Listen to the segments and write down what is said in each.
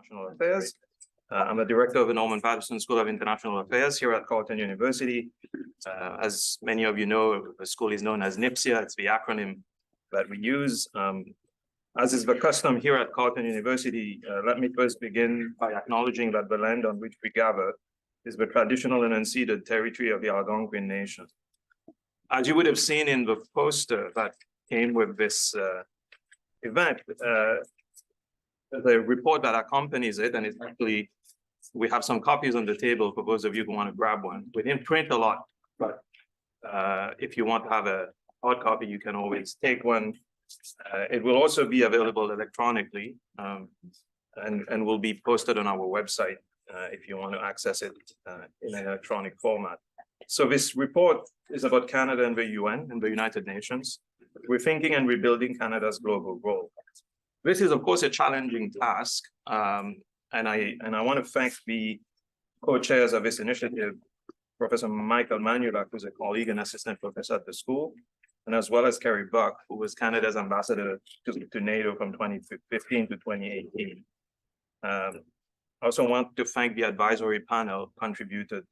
International Affairs. I'm a director of the Norman Paterson School of International Affairs here at Carleton University. As many of you know, the school is known as NPSIA. It's the acronym that we use. As is the custom here at Carleton University, let me first begin by acknowledging that the land on which we gather is the traditional and unceded territory of the Algonquin Nation. As you would have seen in the poster that came with this event, the report that accompanies it, and it's actually, we have some copies on the table for those of you who want to grab one. We didn't print a lot, but if you want to have a hard copy, you can always take one. It will also be available electronically and will be posted on our website if you want to access it in an electronic format. So this report is about Canada and the UN and the United Nations, rethinking and rebuilding Canada's global role. This is, of course, a challenging task, and I want to thank the co-chairs of this initiative, Professor Michael Manulak, who's a colleague and assistant professor at the school, and as well as Kerry Buck, who was Canada's ambassador to NATO from 2015 to 2018. I also want to thank the advisory panel contributed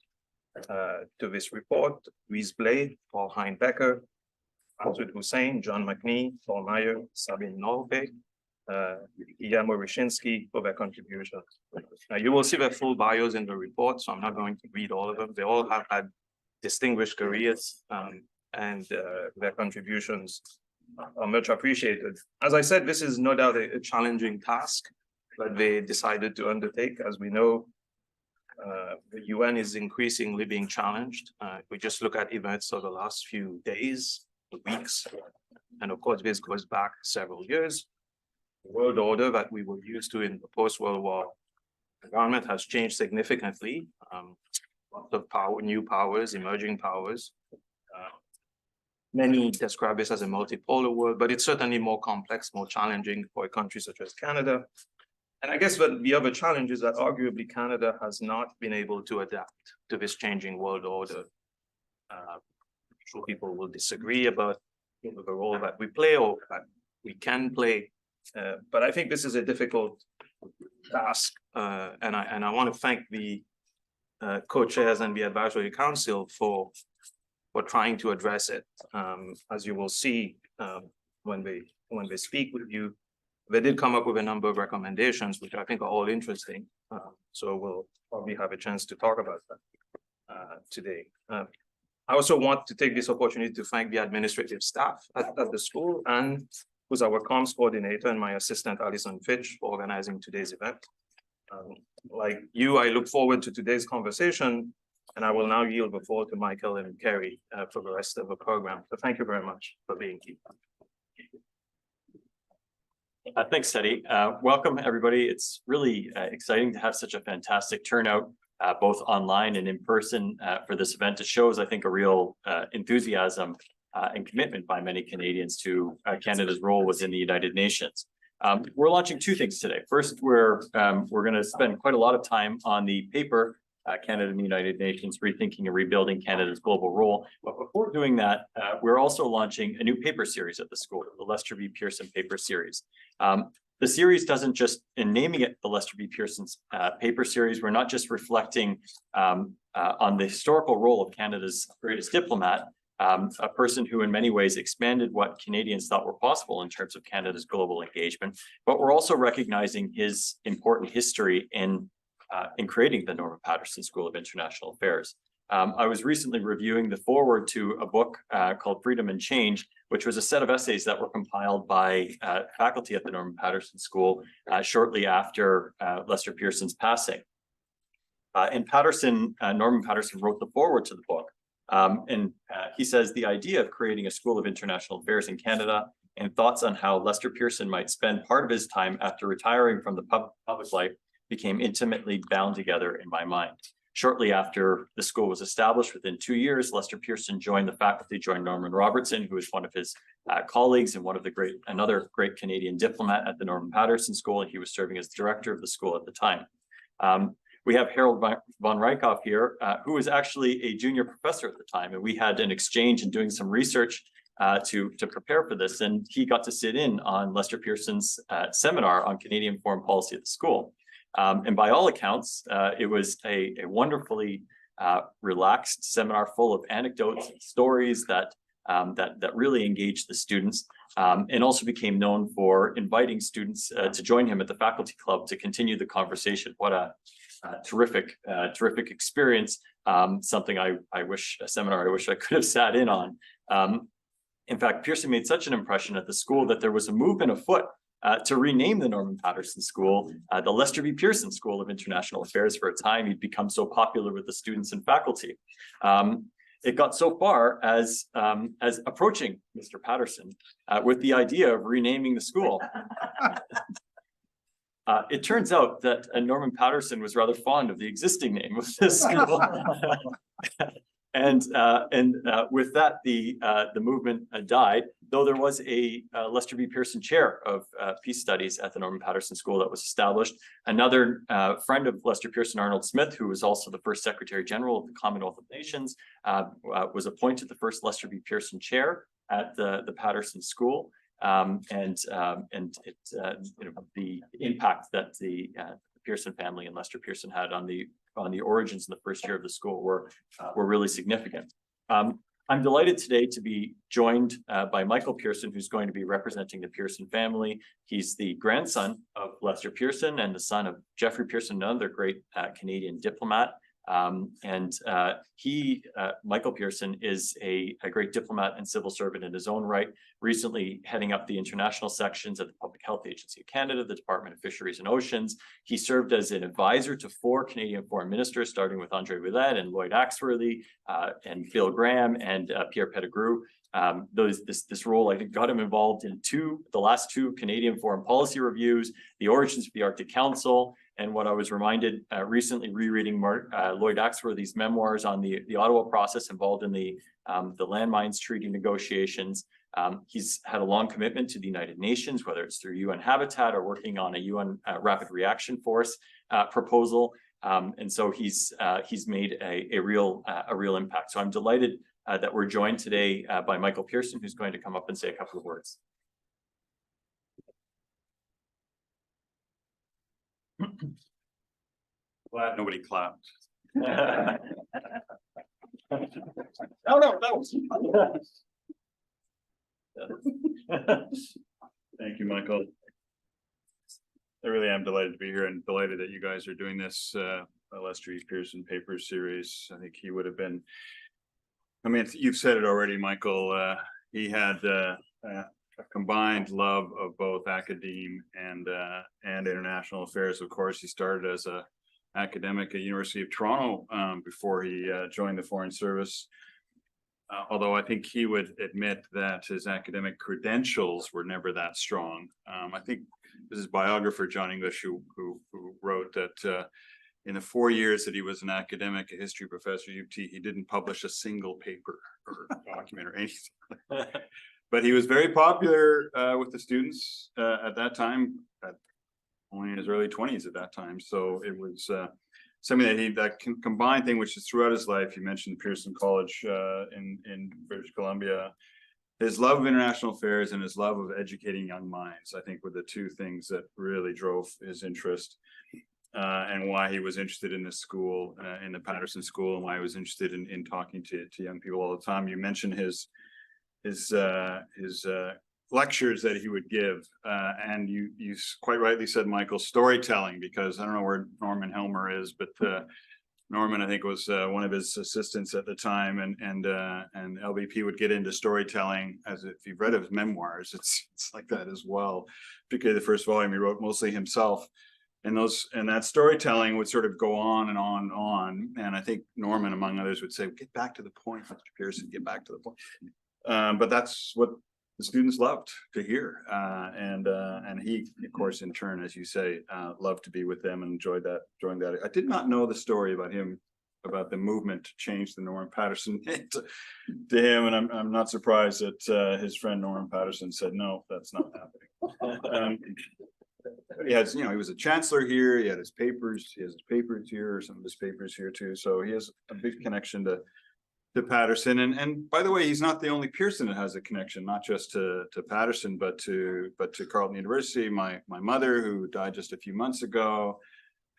to this report: Louise Blade, Paul Hein-Becker, Asud Hussein, John McNee, Paul Meyer, Sabine Norbeck, Guillermo Ryshinsky for their contributions. You will see their full bios in the report, so I'm not going to read all of them. They all have had distinguished careers, and their contributions are much appreciated. As I said, this is no doubt a challenging task that they decided to undertake. As we know, the UN is increasingly being challenged. If we just look at events of the last few days, weeks, and of course, this goes back several years. The world order that we were used to in the post-World War environment has changed significantly. Lots of new powers, emerging powers. Many describe this as a multipolar world, but it's certainly more complex, more challenging for a country such as Canada. And I guess that the other challenge is that arguably Canada has not been able to adapt to this changing world order. I'm sure people will disagree about the role that we play or that we can play. But I think this is a difficult task, and I want to thank the co-chairs and the advisory council for trying to address it. As you will see when they speak with you, they did come up with a number of recommendations, which I think are all interesting. So we'll probably have a chance to talk about that today. I also want to take this opportunity to thank the administrative staff at the school, and who's our comms coordinator, and my assistant, Alison Fitch, for organizing today's event. Like you, I look forward to today's conversation, and I will now yield the floor to Michael and Kerry for the rest of the program. So thank you very much for being here. Thanks, Teddy. Welcome, everybody. It's really exciting to have such a fantastic turnout, both online and in person for this event. It shows, I think, a real enthusiasm and commitment by many Canadians to Canada's role within the United Nations. We're launching two things today. First, we're going to spend quite a lot of time on the paper, Canada and the United Nations, Rethinking and Rebuilding Canada's Global Role. But before doing that, we're also launching a new paper series at the school, the Lester B. Pearson Paper Series. The series doesn't just, in naming it the Lester B. Pearson's Paper Series, we're not just reflecting on the historical role of Canada's greatest diplomat, a person who in many ways expanded what Canadians thought were possible in terms of Canada's global engagement, but we're also recognizing his important history in creating the Norman Paterson School of International Affairs. I was recently reviewing the foreword to a book called Freedom and Change, which was a set of essays that were compiled by faculty at the Norman Paterson School shortly after Lester Pearson's passing. Norman Paterson wrote the foreword to the book. And he says, the idea of creating a School of International Affairs in Canada and thoughts on how Lester Pearson might spend part of his time after retiring from the public life became intimately bound together in my mind. Shortly after the school was established, within 2 years, Lester Pearson joined the faculty, joined Norman Robertson, who was one of his colleagues and another great Canadian diplomat at the Norman Paterson School, and he was serving as director of the school at the time. We have Harold von Reichoff here, who was actually a junior professor at the time, and we had an exchange in doing some research to prepare for this, and he got to sit in on Lester Pearson's seminar on Canadian foreign policy at the school. And by all accounts, it was a wonderfully relaxed seminar full of anecdotes and stories that really engaged the students, and also became known for inviting students to join him at the faculty club to continue the conversation. What a terrific experience. Something I wish, a seminar I wish I could have sat in on. In fact, Pearson made such an impression at the school that there was a movement afoot to rename the Norman Paterson School the Lester B. Pearson School of International Affairs. For a time, he'd become so popular with the students and faculty. It got so far as approaching Mr. Paterson with the idea of renaming the school. It turns out that Norman Paterson was rather fond of the existing name of this school. And with that, the movement died, though there was a Lester B. Pearson Chair of Peace Studies at the Norman Paterson School that was established. Another friend of Lester Pearson, Arnold Smith, who was also the first Secretary General of the Commonwealth of Nations, was appointed the first Lester B. Pearson Chair at the Paterson School. And the impact that the Pearson family and Lester Pearson had on the origins in the first year of the school were really significant. I'm delighted today to be joined by Michael Pearson, who's going to be representing the Pearson family. He's the grandson of Lester Pearson and the son of Jeffrey Pearson, another great Canadian diplomat. Michael Pearson, is a great diplomat and civil servant in his own right, recently heading up the international sections at the Public Health Agency of Canada, the Department of Fisheries and Oceans. He served as an advisor to 4 Canadian foreign ministers, starting with Andre Ouellette and Lloyd Axworthy, and Bill Graham and Pierre Pettigrew. This role, I think, got him involved in the last two Canadian foreign policy reviews, the origins of the Arctic Council, and what I was reminded recently rereading Lloyd Axworthy's memoirs on the Ottawa process involved in the landmines treaty negotiations. He's had a long commitment to the United Nations, whether it's through UN Habitat or working on a UN Rapid Reaction Force proposal, and so he's made a real impact. So I'm delighted that we're joined today by Michael Pearson, who's going to come up and say a couple of words. Glad nobody clapped. No. Thank you, Michael. I really am delighted to be here and delighted that you guys are doing this Lester E. Pearson Paper Series. I think he would have been, I mean, you've said it already, Michael. He had a combined love of both academe and international affairs. Of course, he started as a academic at University of Toronto before he joined the Foreign Service. Although I think he would admit that his academic credentials were never that strong. I think this is biographer John English who wrote that in the 4 years that he was an academic, a history professor at UT, he didn't publish a single paper or document or anything. But he was very popular with the students at that time, only in his early 20s at that time. So it was something that combined thing, which is throughout his life. You mentioned Pearson College in British Columbia. His love of international affairs and his love of educating young minds, I think, were the two things that really drove his interest and why he was interested in this school, in the Paterson School, and why he was interested in talking to young people all the time. You mentioned his lectures that he would give, and you quite rightly said, Michael, storytelling, because I don't know where Norman Helmer is, but Norman, I think, was one of his assistants at the time, and LBP would get into storytelling. As if you've read his memoirs, it's like that as well. Particularly the first volume he wrote mostly himself, and that storytelling would sort of go on and on and on. And I think Norman, among others, would say, "Get back to the point, Mr. Pearson. Get back to the point." But that's what the students loved to hear, and he, of course, in turn, as you say, loved to be with them and enjoyed that. I did not know the story about him, about the movement to change the Norman Paterson name to him, and I'm not surprised that his friend Norman Paterson said, "No, that's not happening." He has, he was a chancellor here. He had his papers. He has his papers here, some of his papers here too. So he has a big connection to Paterson, and by the way, he's not the only Pearson that has a connection, not just to Paterson, but to Carleton University. My mother, who died just a few months ago,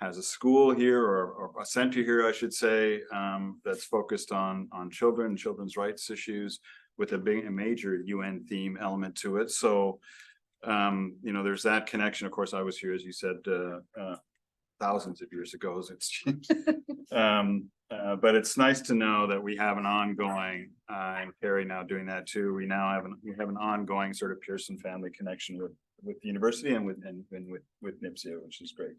has a school here or a center here, I should say, that's focused on children, children's rights issues with a major UN theme element to it. So, you know, there's that connection. Of course, I was here, as you said, thousands of years ago as it's changed. But it's nice to know that we have an ongoing, and Carrie now doing that too. We now have an ongoing sort of Pearson family connection with the university and with NPSIA, which is great.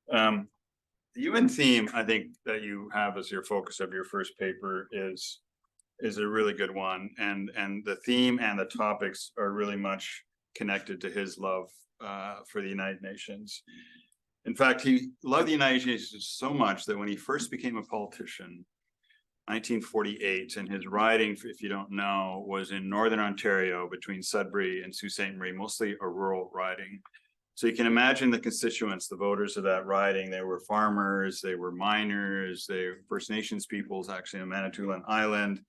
The UN theme, I think, that you have as your focus of your first paper is a really good one, and the theme and the topics are really much connected to his love for the United Nations. In fact, he loved the United Nations so much that when he first became a politician, 1948, and his riding, if you don't know, was in Northern Ontario between Sudbury and Sault Ste. Marie, mostly a rural riding. So you can imagine the constituents, the voters of that riding. They were farmers, they were miners, they were First Nations peoples, actually on Manitoulin Island,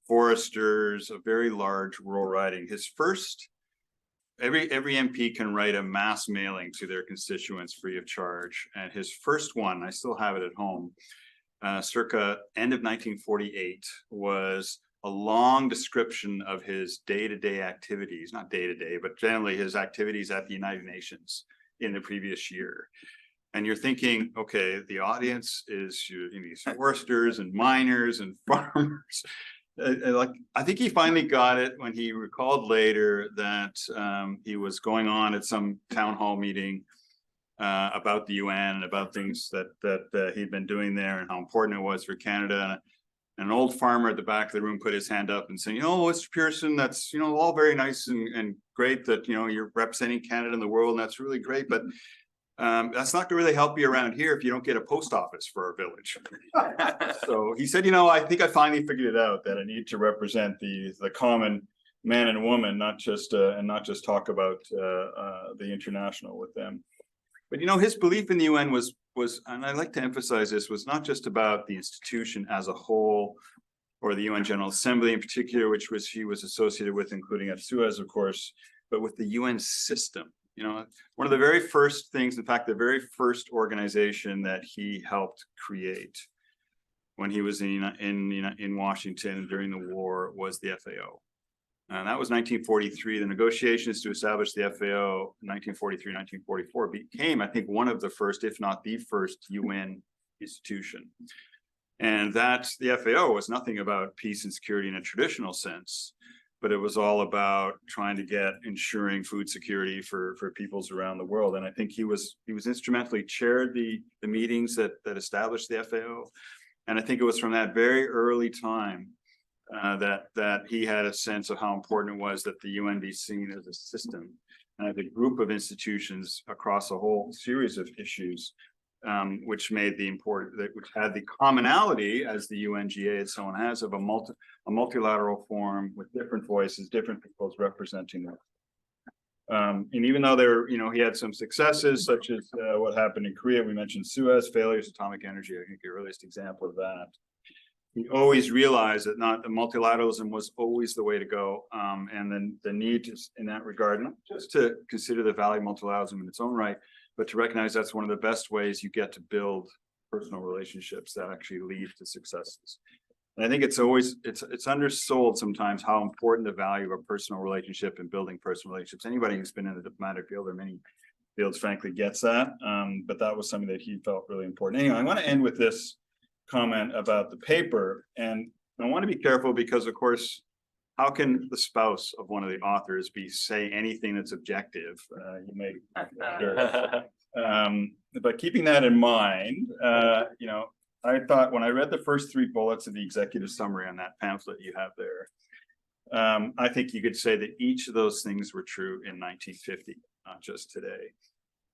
foresters, a very large rural riding. His first, every MP can write a mass mailing to their constituents free of charge. And his first one, I still have it at home, circa end of 1948, was a long description of his day-to-day activities, not day-to-day, but generally his activities at the United Nations in the previous year. And you're thinking, okay, the audience is these foresters and miners and farmers. Like, I think he finally got it when he recalled later that he was going on at some town hall meeting about the UN and about things that he'd been doing there and how important it was for Canada. And an old farmer at the back of the room put his hand up and saying, "Oh, Mr. Pearson, that's, you know, all very nice and great that, you know, you're representing Canada in the world, and that's really great, but that's not gonna really help you around here if you don't get a post office for our village." So he said, "You know, I think I finally figured it out, that I need to represent the common man and woman, not just talk about the international with them." But, you know, his belief in the UN was, and I'd like to emphasize this, was not just about the institution as a whole, or the UN General Assembly in particular, which he was associated with, including at Suez, of course, but with the UN system. You know, one of the very first things, in fact, the very first organization that he helped create when he was in Washington during the war was the FAO. And that was 1943. The negotiations to establish the FAO in 1943, 1944 became, I think, one of the first, if not the first, UN institution. And the FAO was nothing about peace and security in a traditional sense, but it was all about trying to ensuring food security for peoples around the world. And I think he was instrumentally chaired the meetings that established the FAO. And I think it was from that very early time that he had a sense of how important it was that the UN be seen as a system and as a group of institutions across a whole series of issues, which had the commonality, as the UNGA and so on has, of a multilateral forum with different voices, different peoples representing them. And even though he had some successes, such as what happened in Korea, we mentioned Suez, failures, atomic energy, I think the earliest example of that. He always realized that multilateralism was always the way to go, and then the need to, in that regard, not just to consider the value of multilateralism in its own right, but to recognize that's one of the best ways you get to build personal relationships that actually lead to successes. And I think it's undersold sometimes how important the value of a personal relationship and building personal relationships. Anybody who's been in the diplomatic field or many fields, frankly, gets that. But that was something that he felt really important. Anyway, I want to end with this comment about the paper, and I want to be careful because, of course, how can the spouse of one of the authors say anything that's objective? You may wonder. But keeping that in mind, I thought when I read the first 3 bullets of the executive summary on that pamphlet you have there, I think you could say that each of those things were true in 1950, not just today.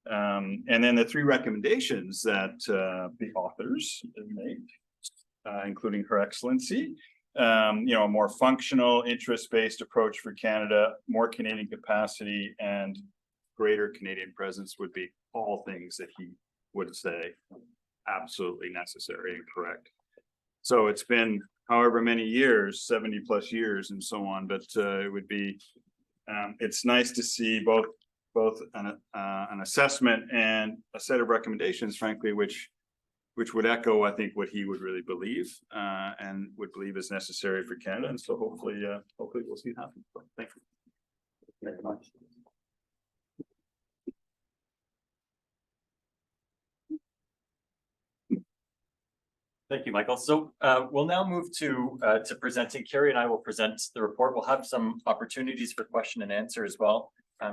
And then the 3 recommendations that the authors made, including Her Excellency, a more functional, interest-based approach for Canada, more Canadian capacity, and greater Canadian presence would be all things that he would say absolutely necessary and correct. So it's been however many years, 70 plus years and so on, but it would be, it's nice to see both both an assessment and a set of recommendations, frankly, which would echo, I think, what he would really believe and would believe is necessary for Canada. And so hopefully we'll see it happen. So, thank you very much. Thank you, Michael. So we'll now move to presenting. Carrie and I will present the report. We'll have some opportunities for question and answer as well.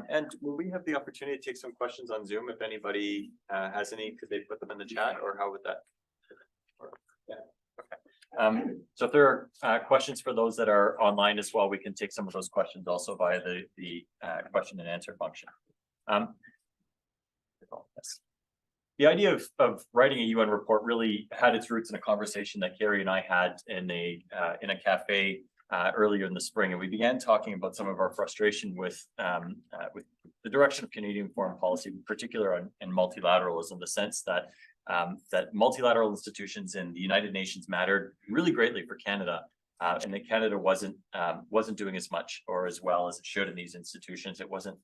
And will we have the opportunity to take some questions on Zoom if anybody has any? Could they put them in the chat, or how would that? Yeah. Okay. So if there are questions for those that are online as well, we can take some of those questions also via the question and answer function. Yes. The idea of writing a UN report really had its roots in a conversation that Carrie and I had in a cafe earlier in the spring, and we began talking about some of our frustration with the direction of Canadian foreign policy, in particular in multilateralism, the sense that that multilateral institutions in the United Nations mattered really greatly for Canada, and that Canada wasn't doing as much or as well as it should in these institutions. It wasn't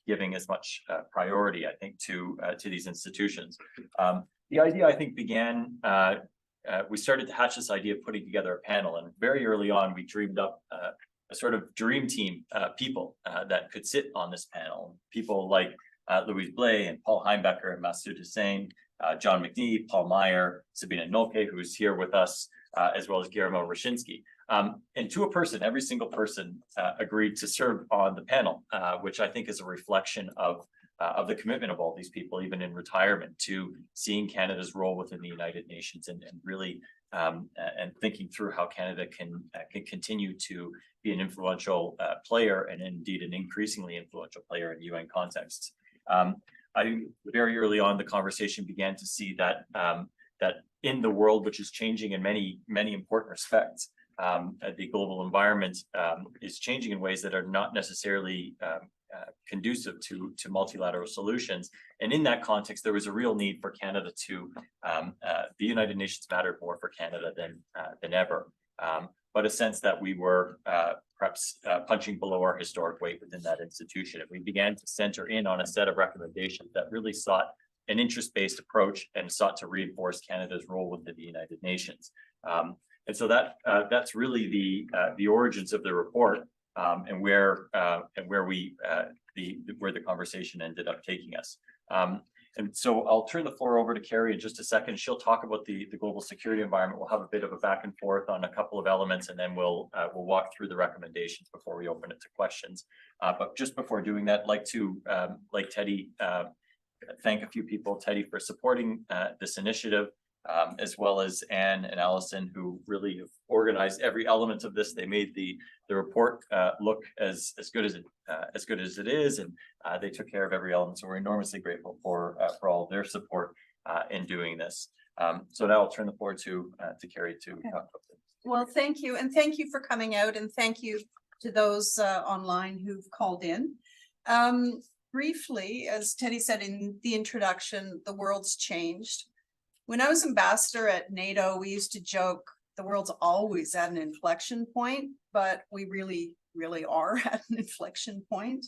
giving as much priority, I think, to these institutions. The idea, I think, began. We started to hatch this idea of putting together a panel, and very early on, we dreamed up a sort of dream team people that could sit on this panel. People like Louise Blais and Paul Heimbecker and Masoud Hussein, John McNee, Paul Meyer, Sabina Nolke, who's here with us, as well as Guillermo Rashinsky. And to a person, every single person agreed to serve on the panel, which I think is a reflection of the commitment of all these people, even in retirement, to seeing Canada's role within the United Nations and really and thinking through how Canada can continue to be an influential player and indeed an increasingly influential player in UN contexts. I very early on the conversation began to see that that in the world, which is changing in many important respects, the global environment is changing in ways that are not necessarily conducive to multilateral solutions. And in that context, there was a real need for Canada to, the United Nations mattered more for Canada than ever. But a sense that we were perhaps punching below our historic weight within that institution. And we began to center in on a set of recommendations that really sought an interest-based approach and sought to reinforce Canada's role within the United Nations. And so that's really the origins of the report, and where the conversation ended up taking us. And so I'll turn the floor over to Carrie in just a second. She'll talk about the global security environment. We'll have a bit of a back and forth on a couple of elements, and then we'll walk through the recommendations before we open it to questions. But just before doing that, I'd like to, like Teddy, thank a few people, Teddy, for supporting this initiative, as well as Anne and Allison, who really have organized every element of this. They made the report look as good as it is, and they took care of every element. So we're enormously grateful for all of their support in doing this. So now I'll turn the floor to Carrie to talk about this. Well, thank you, and thank you for coming out, and thank you to those online who've called in. Briefly, as Teddy said in the introduction, the world's changed. When I was ambassador at NATO, we used to joke the world's always at an inflection point, but we really are at an inflection point.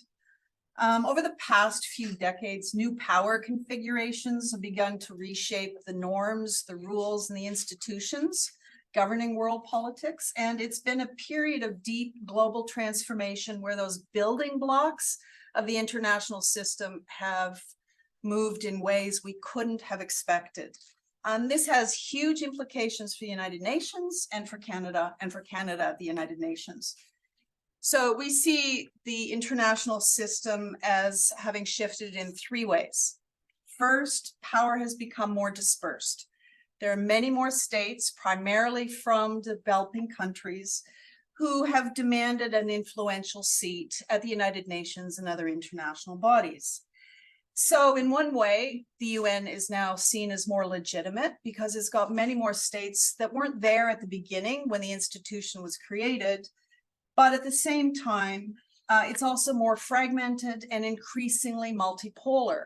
Over the past few decades, new power configurations have begun to reshape the norms, the rules, and the institutions governing world politics. And it's been a period of deep global transformation where those building blocks of the international system have moved in ways we couldn't have expected. This has huge implications for the United Nations and for Canada, the United Nations. So we see the international system as having shifted in three ways. First, power has become more dispersed. There are many more states, primarily from developing countries, who have demanded an influential seat at the United Nations and other international bodies. So in one way, the UN is now seen as more legitimate because it's got many more states that weren't there at the beginning when the institution was created. But at the same time, it's also more fragmented and increasingly multipolar.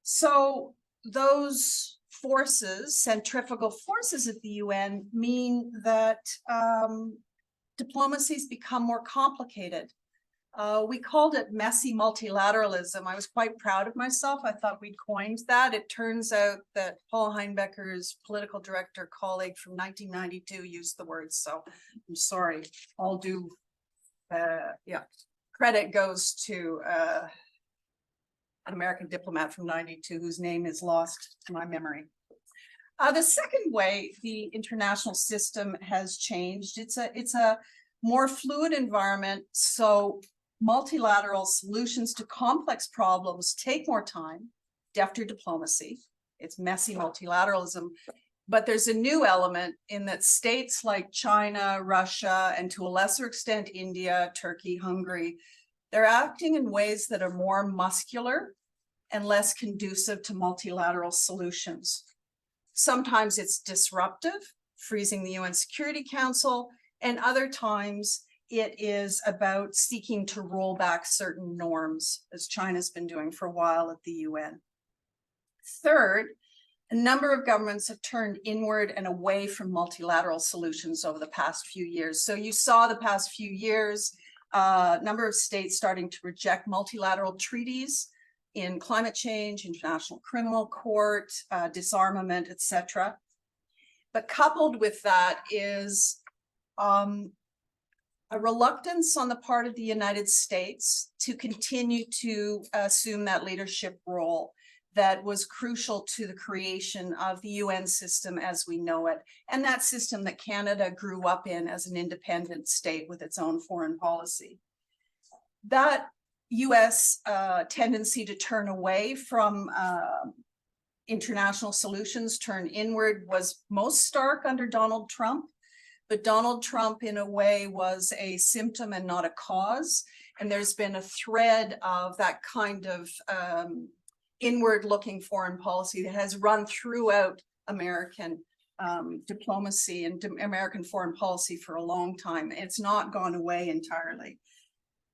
So those forces, centrifugal forces at the UN, mean that diplomacies become more complicated. We called it messy multilateralism. I was quite proud of myself. I thought we'd coined that. It turns out that Paul Heinbecker's political director colleague from 1992 used the word, so I'm sorry. All due, credit goes to an American diplomat from 92 whose name is lost to my memory. The second way the international system has changed, it's a more fluid environment, so multilateral solutions to complex problems take more time, defter diplomacy. It's messy multilateralism, but there's a new element in that states like China, Russia, and to a lesser extent, India, Turkey, Hungary, they're acting in ways that are more muscular and less conducive to multilateral solutions. Sometimes it's disruptive, freezing the UN Security Council, and other times it is about seeking to roll back certain norms, as China's been doing for a while at the UN. Third, a number of governments have turned inward and away from multilateral solutions over the past few years. So you saw the past few years, a number of states starting to reject multilateral treaties in climate change, International Criminal Court, disarmament, etc. But coupled with that is a reluctance on the part of the United States to continue to assume that leadership role that was crucial to the creation of the UN system as we know it, and that system that Canada grew up in as an independent state with its own foreign policy. That US tendency to turn away from international solutions, turn inward, was most stark under Donald Trump. But Donald Trump, in a way, was a symptom and not a cause. And there's been a thread of that kind of inward-looking foreign policy that has run throughout American diplomacy and American foreign policy for a long time. It's not gone away entirely.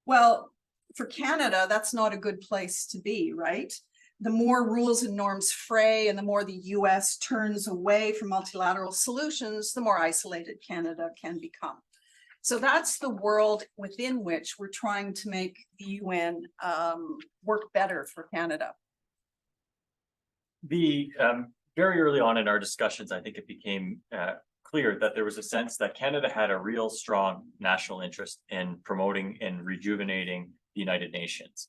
Well, for Canada, that's not a good place to be, right? The more rules and norms fray and the more the US turns away from multilateral solutions, the more isolated Canada can become. So that's the world within which we're trying to make the UN work better for Canada. Very early on in our discussions, I think it became clear that there was a sense that Canada had a real strong national interest in promoting and rejuvenating the United Nations.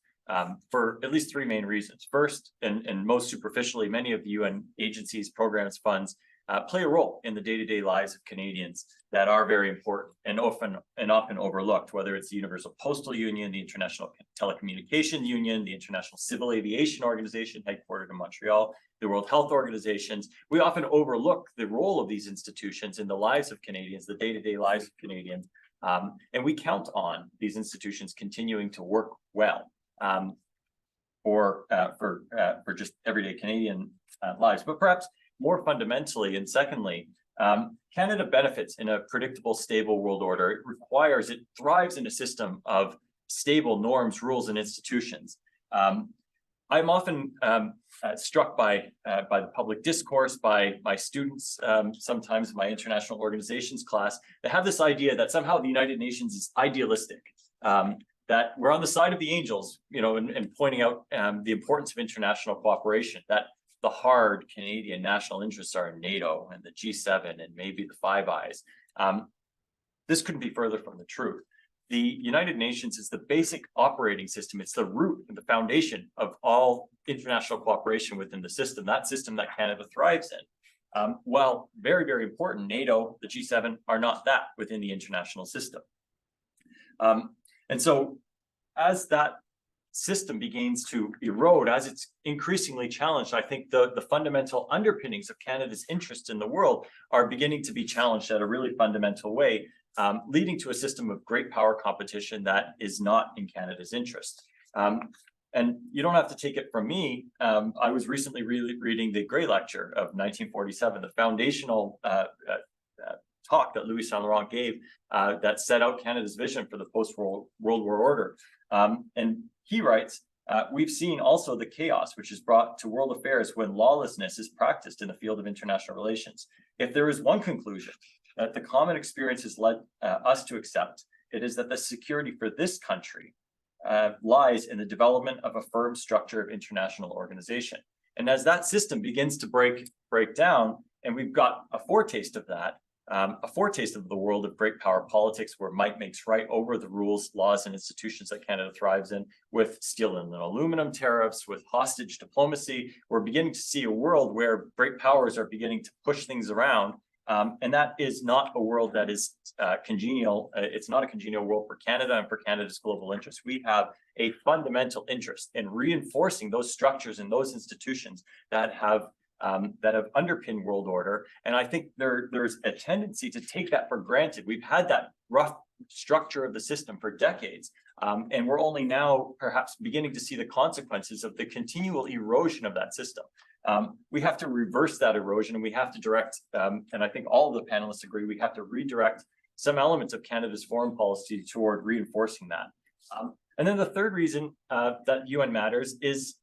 For at least three main reasons. First, and most superficially, many of the UN agencies, programs, funds play a role in the day-to-day lives of Canadians that are very important and often overlooked, whether it's the Universal Postal Union, the International Telecommunication Union, the International Civil Aviation Organization, headquartered in Montreal, the World Health Organizations. We often overlook the role of these institutions in the lives of Canadians, the day-to-day lives of Canadians, and we count on these institutions continuing to work well. For just everyday Canadian lives, but perhaps more fundamentally and secondly, Canada benefits in a predictable, stable world order. It thrives in a system of stable norms, rules, and institutions. I'm often struck by the public discourse, by my students, sometimes in my international organizations class, that have this idea that somehow the United Nations is idealistic. That we're on the side of the angels, and pointing out the importance of international cooperation, that the hard Canadian national interests are in NATO and the G7 and maybe the Five Eyes. This couldn't be further from the truth. The United Nations is the basic operating system. It's the root and the foundation of all international cooperation within the system, that system that Canada thrives in. While very, very important, NATO, the G7 are not that within the international system. And so as that system begins to erode, as it's increasingly challenged, I think the fundamental underpinnings of Canada's interest in the world are beginning to be challenged at a really fundamental way, leading to a system of great power competition that is not in Canada's interest. And you don't have to take it from me. I was recently reading the Gray Lecture of 1947, the foundational talk that Louis Saint Laurent gave that set out Canada's vision for the post-World War order. And he writes, we've seen also the chaos which is brought to world affairs when lawlessness is practiced in the field of international relations. If there is one conclusion that the common experience has led us to accept, it is that the security for this country lies in the development of a firm structure of international organization. And as that system begins to break down, and we've got a foretaste of that, a foretaste of the world of great power politics, where might makes right over the rules, laws, and institutions that Canada thrives in, with steel and aluminum tariffs, with hostage diplomacy. We're beginning to see a world where great powers are beginning to push things around. And that is not a world that is congenial. It's not a congenial world for Canada and for Canada's global interests. We have a fundamental interest in reinforcing those structures and those institutions that have underpinned world order. And I think there's a tendency to take that for granted. We've had that rough structure of the system for decades. And we're only now perhaps beginning to see the consequences of the continual erosion of that system. We have to reverse that erosion, and we have to direct, and I think all of the panelists agree, we have to redirect some elements of Canada's foreign policy toward reinforcing that. And then the third reason that UN matters is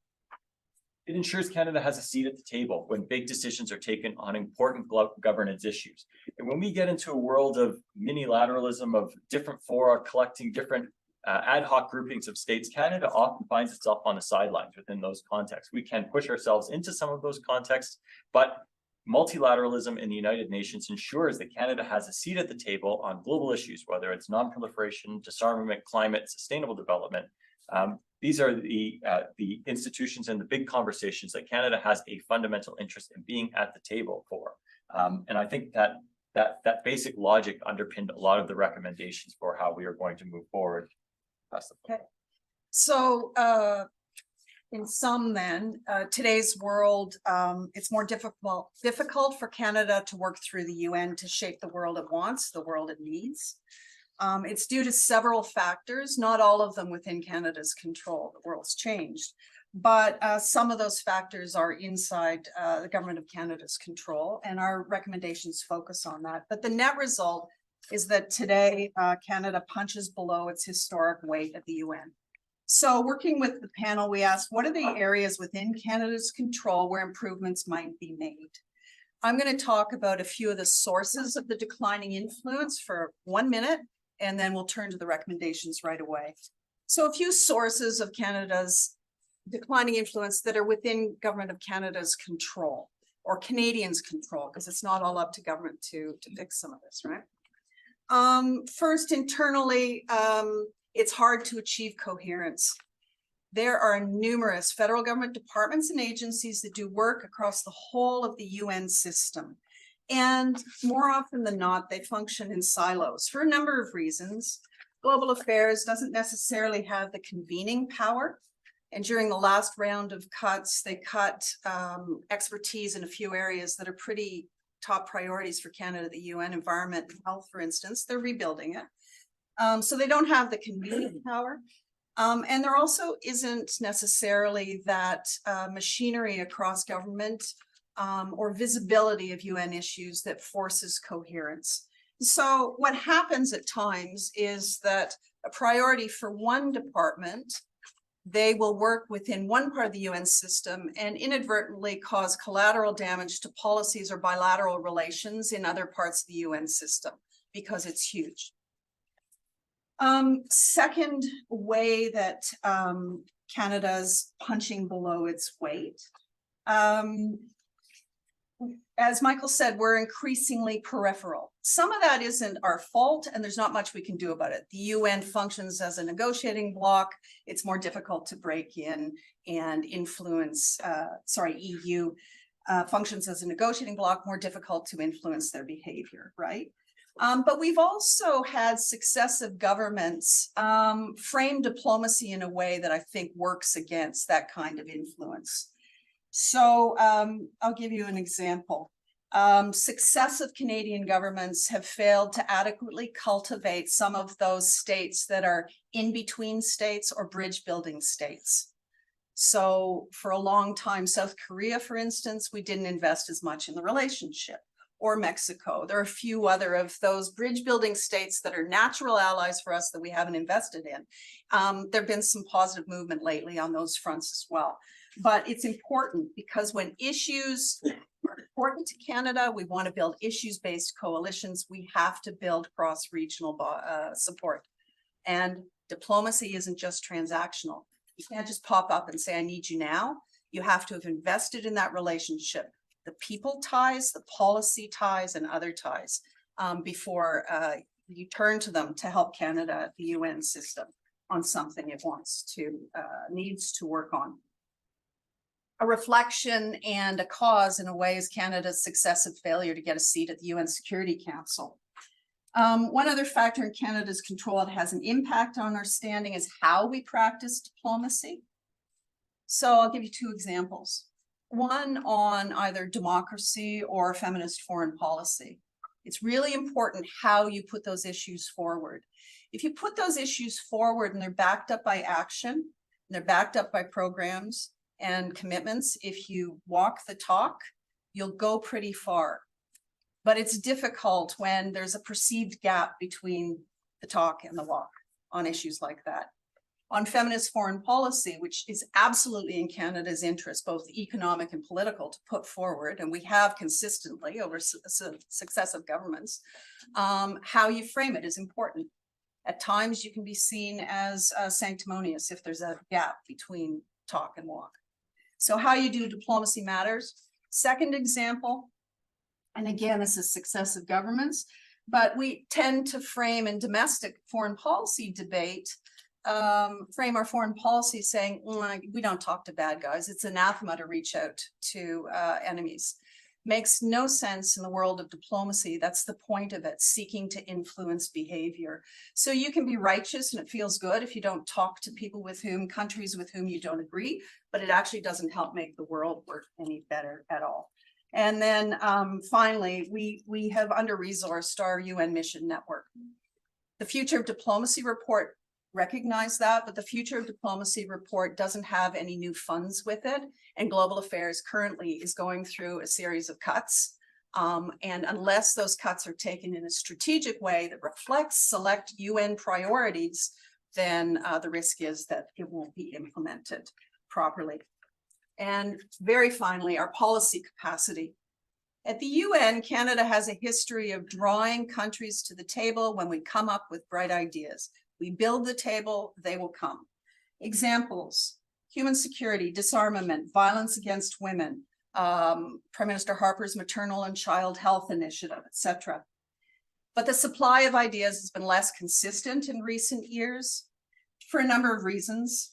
it ensures Canada has a seat at the table when big decisions are taken on important governance issues. And when we get into a world of minilateralism, of different fora collecting different ad hoc groupings of states, Canada often finds itself on the sidelines within those contexts. We can push ourselves into some of those contexts, but multilateralism in the United Nations ensures that Canada has a seat at the table on global issues, whether it's non-proliferation, disarmament, climate, sustainable development. These are the institutions and the big conversations that Canada has a fundamental interest in being at the table for. And I think that basic logic underpinned a lot of the recommendations for how we are going to move forward. Okay. So in sum then, today's world, it's more difficult for Canada to work through the UN to shape the world it wants, the world it needs. It's due to several factors, not all of them within Canada's control. The world's changed, but some of those factors are inside the Government of Canada's control, and our recommendations focus on that. But the net result is that today, Canada punches below its historic weight at the UN. So working with the panel, we asked, what are the areas within Canada's control where improvements might be made? I'm going to talk about a few of the sources of the declining influence for 1 minute, and then we'll turn to the recommendations right away. So a few sources of Canada's declining influence that are within Government of Canada's control, or Canadians' control, because it's not all up to government to fix some of this, right? First, internally, it's hard to achieve coherence. There are numerous federal government departments and agencies that do work across the whole of the UN system. And more often than not, they function in silos for a number of reasons. Global affairs doesn't necessarily have the convening power. And during the last round of cuts, they cut expertise in a few areas that are pretty top priorities for Canada, the UN, environment and health, for instance. They're rebuilding it. So they don't have the convening power. And there also isn't necessarily that machinery across government or visibility of UN issues that forces coherence. So what happens at times is that a priority for one department, they will work within one part of the UN system and inadvertently cause collateral damage to policies or bilateral relations in other parts of the UN system because it's huge. Second way that Canada's punching below its weight. As Michael said, we're increasingly peripheral. Some of that isn't our fault, and there's not much we can do about it. The UN functions as a negotiating bloc. It's more difficult to break in and influence, EU functions as a negotiating bloc, more difficult to influence their behavior, right? But we've also had successive governments frame diplomacy in a way that I think works against that kind of influence. So I'll give you an example. Successive Canadian governments have failed to adequately cultivate some of those states that are in between states or bridge building states. So for a long time, South Korea, for instance, we didn't invest as much in the relationship, or Mexico. There are a few other of those bridge building states that are natural allies for us that we haven't invested in. There've been some positive movement lately on those fronts as well. But it's important because when issues are important to Canada, we want to build issues-based coalitions. We have to build cross-regional support. And Diplomacy isn't just transactional. You can't just pop up and say, I need you now. You have to have invested in that relationship, the people ties, the policy ties, and other ties before you turn to them to help Canada, the UN system, on something it wants to, needs to work on. A reflection and a cause, in a way, is Canada's successive failure to get a seat at the UN Security Council. One other factor in Canada's control that has an impact on our standing is how we practice diplomacy. So I'll give you two examples. One on either democracy or feminist foreign policy. It's really important how you put those issues forward. If you put those issues forward and they're backed up by action, and they're backed up by programs and commitments, if you walk the talk, you'll go pretty far. But it's difficult when there's a perceived gap between the talk and the walk on issues like that. On feminist foreign policy, which is absolutely in Canada's interest, both economic and political, to put forward, and we have consistently over successive governments, how you frame it is important. At times you can be seen as sanctimonious if there's a gap between talk and walk. So how you do diplomacy matters. Second example, and again, this is successive governments, but we tend to frame in domestic foreign policy debate, frame our foreign policy saying, we don't talk to bad guys. It's anathema to reach out to enemies. Makes no sense in the world of diplomacy. That's the point of it, seeking to influence behavior. So you can be righteous and it feels good if you don't talk to people with whom, countries with whom you don't agree, but it actually doesn't help make the world work any better at all. And then finally, we have under-resourced our UN mission network. The Future of Diplomacy report recognized that, but the Future of Diplomacy report doesn't have any new funds with it. And Global Affairs currently is going through a series of cuts. And unless those cuts are taken in a strategic way that reflects select UN priorities, then the risk is that it won't be implemented properly. And very finally, our policy capacity. At the UN, Canada has a history of drawing countries to the table when we come up with bright ideas. We build the table, they will come. Examples: human security, disarmament, violence against women, Prime Minister Harper's maternal and child health initiative, etc. But the supply of ideas has been less consistent in recent years for a number of reasons.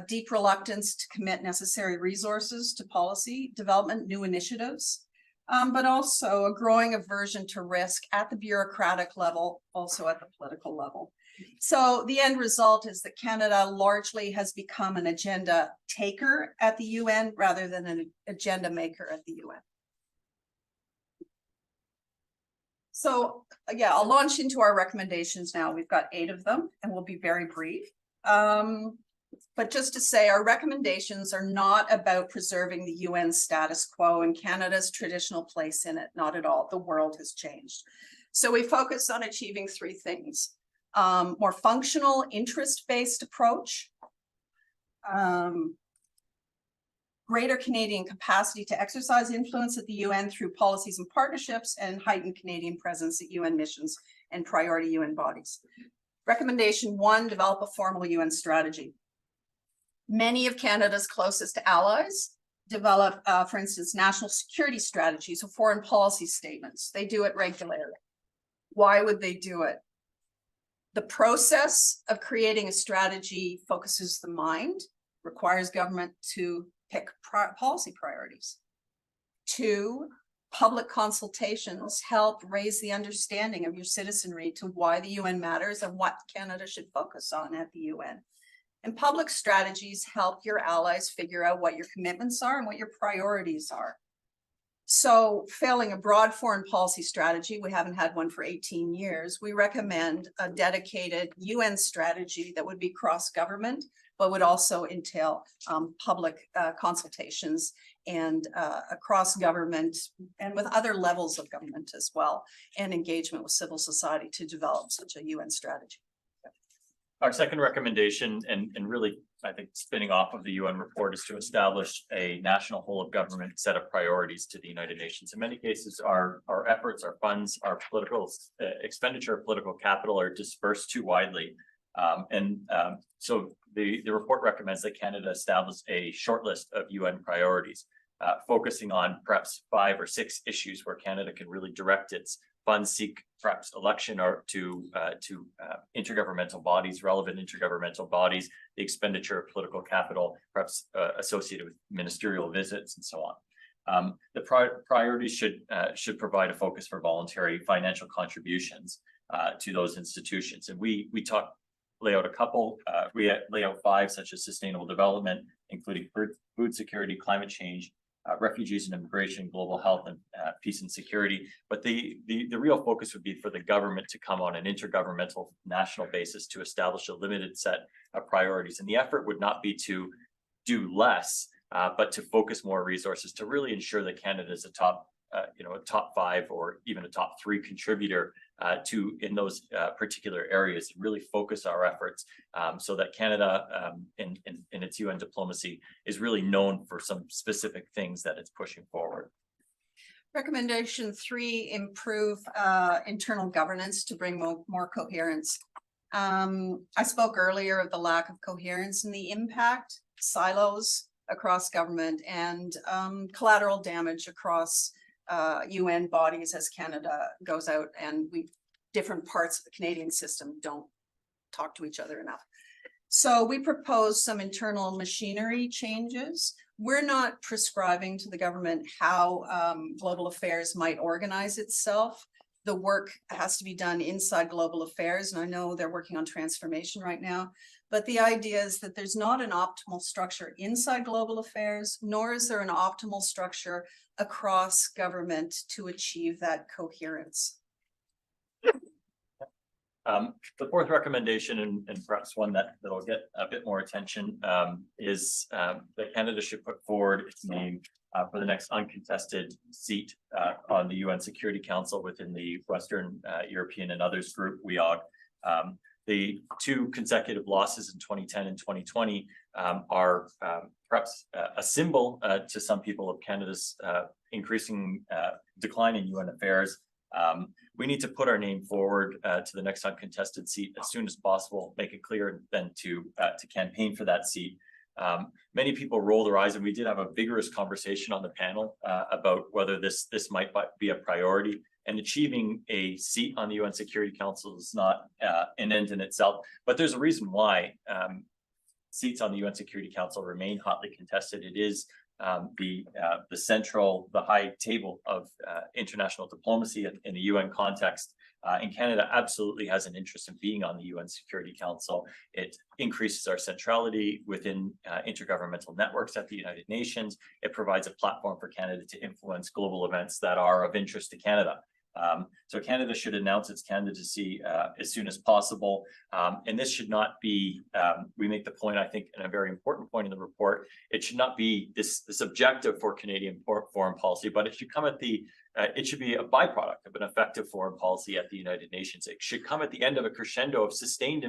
Deep reluctance to commit necessary resources to policy development, new initiatives, but also a growing aversion to risk at the bureaucratic level, also at the political level. So the end result is that Canada largely has become an agenda taker at the UN rather than an agenda maker at the UN. So yeah, I'll launch into our recommendations now. We've got 8 of them and we'll be very brief. But just to say, our recommendations are not about preserving the UN status quo and Canada's traditional place in it, not at all. The world has changed. So we focus on achieving 3 things. More functional, interest-based approach, greater Canadian capacity to exercise influence at the UN through policies and partnerships, and heightened Canadian presence at UN missions and priority UN bodies. Recommendation 1, develop a formal UN strategy. Many of Canada's closest allies develop, for instance, national security strategies or foreign policy statements. They do it regularly. Why would they do it? The process of creating a strategy focuses the mind, requires government to pick policy priorities. 2, public consultations help raise the understanding of your citizenry to why the UN matters and what Canada should focus on at the UN. And public strategies help your allies figure out what your commitments are and what your priorities are. So failing a broad foreign policy strategy, we haven't had one for 18 years, we recommend a dedicated UN strategy that would be cross-government, but would also entail public consultations and across government and with other levels of government as well, and engagement with civil society to develop such a UN strategy. Our second recommendation, and really, I think spinning off of the UN report, is to establish a national whole of government set of priorities to the United Nations. In many cases, our efforts, our funds, our political expenditure, political capital are dispersed too widely So the report recommends that Canada establish a short list of UN priorities, focusing on perhaps 5 or 6 issues where Canada can really direct its funds, seek perhaps election or to intergovernmental bodies, relevant intergovernmental bodies, the expenditure of political capital, perhaps associated with ministerial visits and so on. The priorities should provide a focus for voluntary financial contributions to those institutions. And we lay out a couple, we lay out 5, such as sustainable development, including food security, climate change, refugees and immigration, global health, and peace and security. But the real focus would be for the government to come on an intergovernmental national basis to establish a limited set of priorities. And the effort would not be to do less, but to focus more resources to really ensure that Canada is a top 5 or even a top 3 contributor in those particular areas, and really focus our efforts so that Canada in its UN diplomacy is really known for some specific things that it's pushing forward. Recommendation 3, improve internal governance to bring more coherence. I spoke earlier of the lack of coherence and the impact, silos across government, and collateral damage across UN bodies as Canada goes out, and different parts of the Canadian system don't talk to each other enough. So we propose some internal machinery changes. We're not prescribing to the government how global affairs might organize itself. The work has to be done inside global affairs, and I know they're working on transformation right now. But the idea is that there's not an optimal structure inside global affairs, nor is there an optimal structure across government to achieve that coherence. The 4th recommendation, and perhaps one that'll get a bit more attention, is that Canada should put forward its name for the next uncontested seat on the UN Security Council within the Western European and Others group, WEOG. The 2 consecutive losses in 2010 and 2020 are perhaps a symbol to some people of Canada's increasing decline in UN affairs. We need to put our name forward to the next uncontested seat as soon as possible, make it clear then to campaign for that seat. Many people roll their eyes, and we did have a vigorous conversation on the panel about whether this might be a priority. And achieving a seat on the UN Security Council is not an end in itself, but there's a reason why seats on the UN Security Council remain hotly contested. It is the high table of international diplomacy in the UN context. And Canada absolutely has an interest in being on the UN Security Council. It increases our centrality within intergovernmental networks at the United Nations. It provides a platform for Canada to influence global events that are of interest to Canada. So Canada should announce its candidacy as soon as possible. And this should not be, we make the point, I think, and a very important point in the report, it should not be this objective for Canadian foreign policy, but it should come it should be a byproduct of an effective foreign policy at the United Nations. It should come at the end of a crescendo of sustained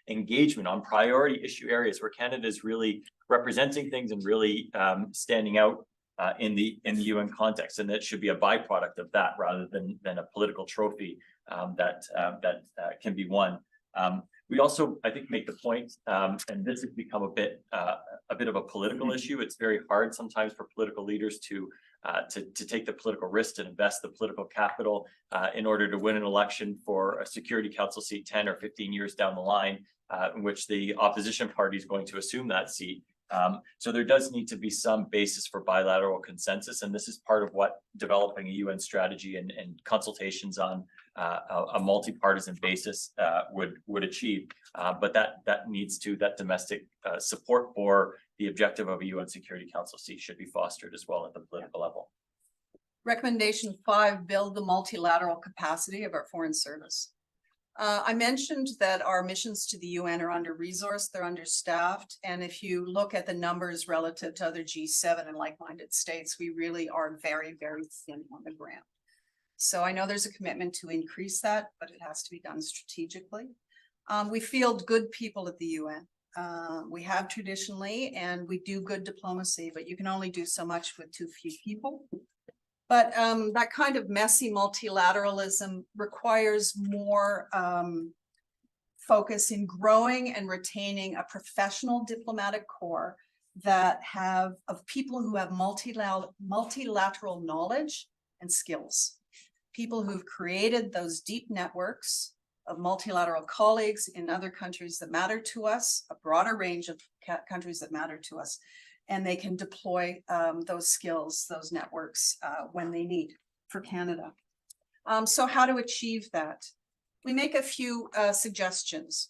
engagement on priority issue areas where Canada is really representing things and really standing out in the UN context, and that should be a byproduct of that rather than a political trophy that can be won. We also, I think, make the point, and this has become a bit of a political issue. It's very hard sometimes for political leaders to take the political risk and invest the political capital in order to win an election for a Security Council seat 10 or 15 years down the line, in which the opposition party is going to assume that seat. So there does need to be some basis for bilateral consensus, and this is part of what developing a UN strategy and consultations on a multi-partisan basis would achieve. But that domestic support for the objective of a UN Security Council seat should be fostered as well at the political level. Recommendation 5, build the multilateral capacity of our foreign service. I mentioned that our missions to the UN are under-resourced, they're understaffed, and if you look at the numbers relative to other G7 and like-minded states, we really are very, very thin on the ground. So I know there's a commitment to increase that, but it has to be done strategically. We field good people at the UN. We have traditionally, and we do good diplomacy, but you can only do so much with too few people. But that kind of messy multilateralism requires more focus in growing and retaining a professional diplomatic corps that have of people who have multilateral knowledge and skills. People who've created those deep networks of multilateral colleagues in other countries that matter to us, a broader range of countries that matter to us, and they can deploy those skills, those networks when they need for Canada. So how to achieve that? We make a few suggestions.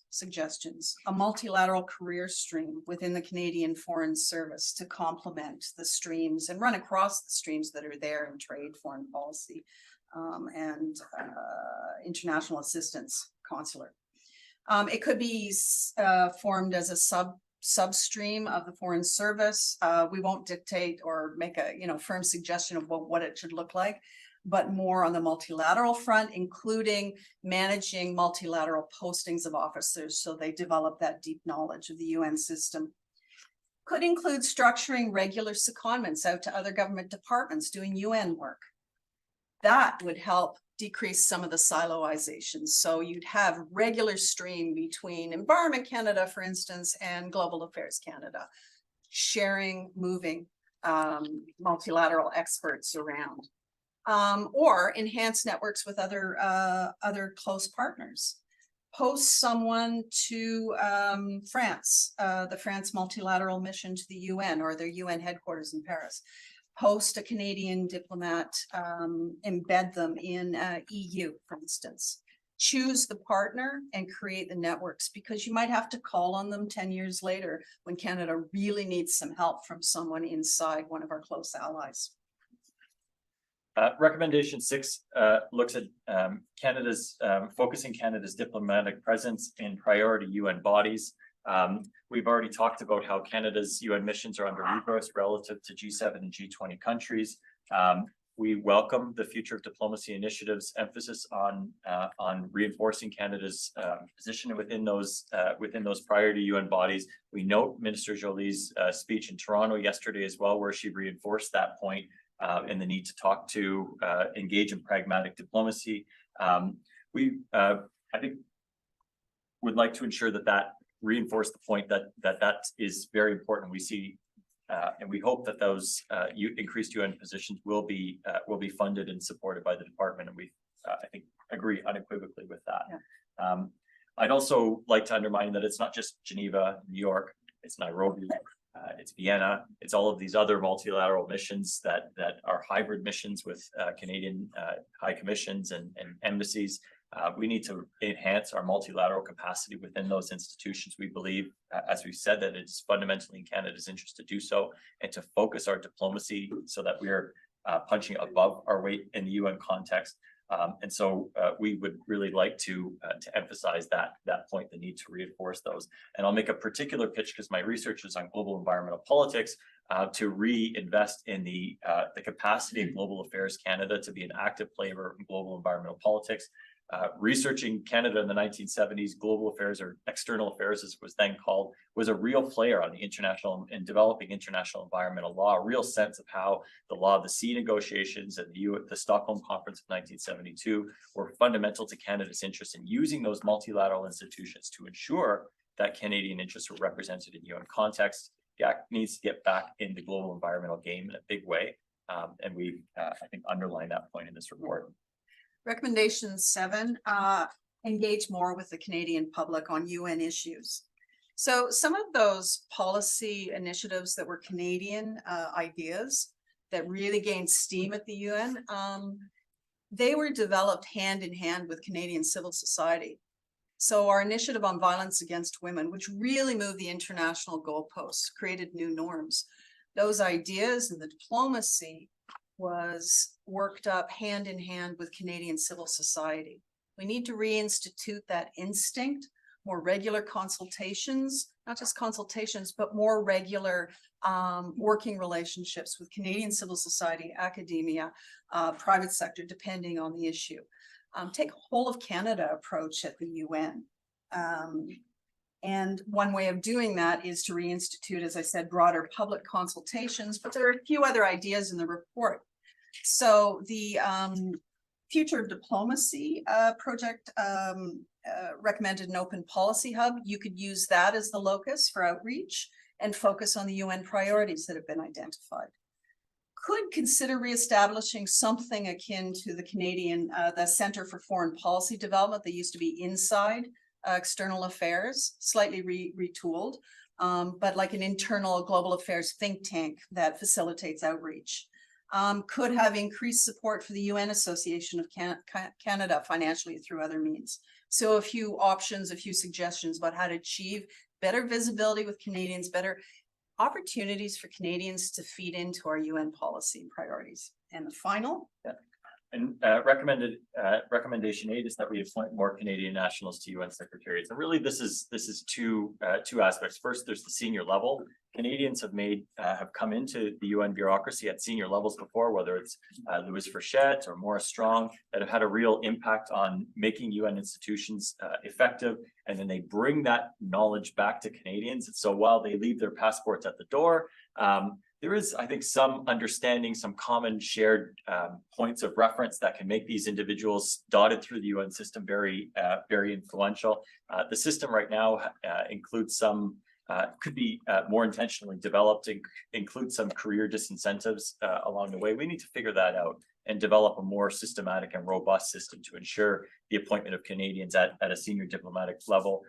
A multilateral career stream within the Canadian Foreign Service to complement the streams and run across the streams that are there in trade, foreign policy, and international assistance, consular. It could be formed as a substream of the Foreign Service. We won't dictate or make a firm suggestion of what it should look like, but more on the multilateral front, including managing multilateral postings of officers so they develop that deep knowledge of the UN system. Could include structuring regular secondments out to other government departments doing UN work. That would help decrease some of the siloization. So you'd have regular stream between Environment Canada, for instance, and Global Affairs Canada, sharing, moving multilateral experts around. Or enhance networks with other close partners. Post someone to France, the France multilateral mission to the UN or their UN headquarters in Paris. Post a Canadian diplomat, embed them in EU, for instance. Choose the partner and create the networks, because you might have to call on them 10 years later when Canada really needs some help from someone inside one of our close allies. Recommendation 6 looks at Canada's focusing Canada's diplomatic presence in priority UN bodies. We've already talked about how Canada's UN missions are under regrowth relative to G7 and G20 countries. We welcome the Future of Diplomacy initiative's emphasis on reinforcing Canada's position within those priority UN bodies. We note Minister Jolie's speech in Toronto yesterday as well, where she reinforced that point. And the need to talk to engage in pragmatic diplomacy. I think would like to ensure that reinforce the point that is very important. We see and we hope that those increased UN positions will be funded and supported by the department, and we I think agree unequivocally with that. Yeah. I'd also like to underline that it's not just Geneva, New York, it's Nairobi. It's Vienna, it's all of these other multilateral missions that are hybrid missions with Canadian high commissions and embassies. We need to enhance our multilateral capacity within those institutions. We believe, as we've said, that it's fundamentally in Canada's interest to do so and to focus our diplomacy so that we're punching above our weight in the UN context. And so we would really like to emphasize that point, the need to reinforce those. And I'll make a particular pitch, because my research is on global environmental politics, to reinvest in the capacity of Global Affairs Canada to be an active player in global environmental politics. Researching Canada in the 1970s, global affairs, or external affairs as it was then called, was a real player on the international and developing international environmental law, a real sense of how the law of the sea negotiations and the Stockholm Conference of 1972 were fundamental to Canada's interest in using those multilateral institutions to ensure that Canadian interests were represented in UN context. GAC needs to get back in the global environmental game in a big way. And we, I think, underline that point in this report. Recommendation 7, engage more with the Canadian public on UN issues. So some of those policy initiatives that were Canadian ideas that really gained steam at the UN, they were developed hand in hand with Canadian civil society. So our initiative on violence against women, which really moved the international goalposts, created new norms. Those ideas and the diplomacy was worked up hand in hand with Canadian civil society. We need to reinstitute that instinct, more regular consultations, not just consultations, but more regular working relationships with Canadian civil society, academia, private sector, depending on the issue. Take a whole of Canada approach at the UN. And one way of doing that is to reinstitute, as I said, broader public consultations, but there are a few other ideas in the report. So the Future of Diplomacy project recommended an open policy hub. You could use that as the locus for outreach and focus on the UN priorities that have been identified. Could consider reestablishing something akin to the Canadian, the Center for Foreign Policy Development that used to be inside external affairs, slightly retooled, but like an internal global affairs think tank that facilitates outreach. Could have increased support for the UN Association of Canada financially through other means. So a few options, a few suggestions about how to achieve better visibility with Canadians, better opportunities for Canadians to feed into our UN policy and priorities. And the final. And recommendation 8 is that we appoint more Canadian nationals to UN secretariats. And really, this is two aspects. First, there's the senior level. Canadians have come into the UN bureaucracy at senior levels before, whether it's Louis Frechette or Maurice Strong, that have had a real impact on making UN institutions effective. And then they bring that knowledge back to Canadians. And so while they leave their passports at the door, there is, I think, some understanding, some common shared points of reference that can make these individuals dotted through the UN system very influential. The system right now includes some, could be more intentionally developed, include some career disincentives along the way. We need to figure that out and develop a more systematic and robust system to ensure the appointment of Canadians at a senior diplomatic level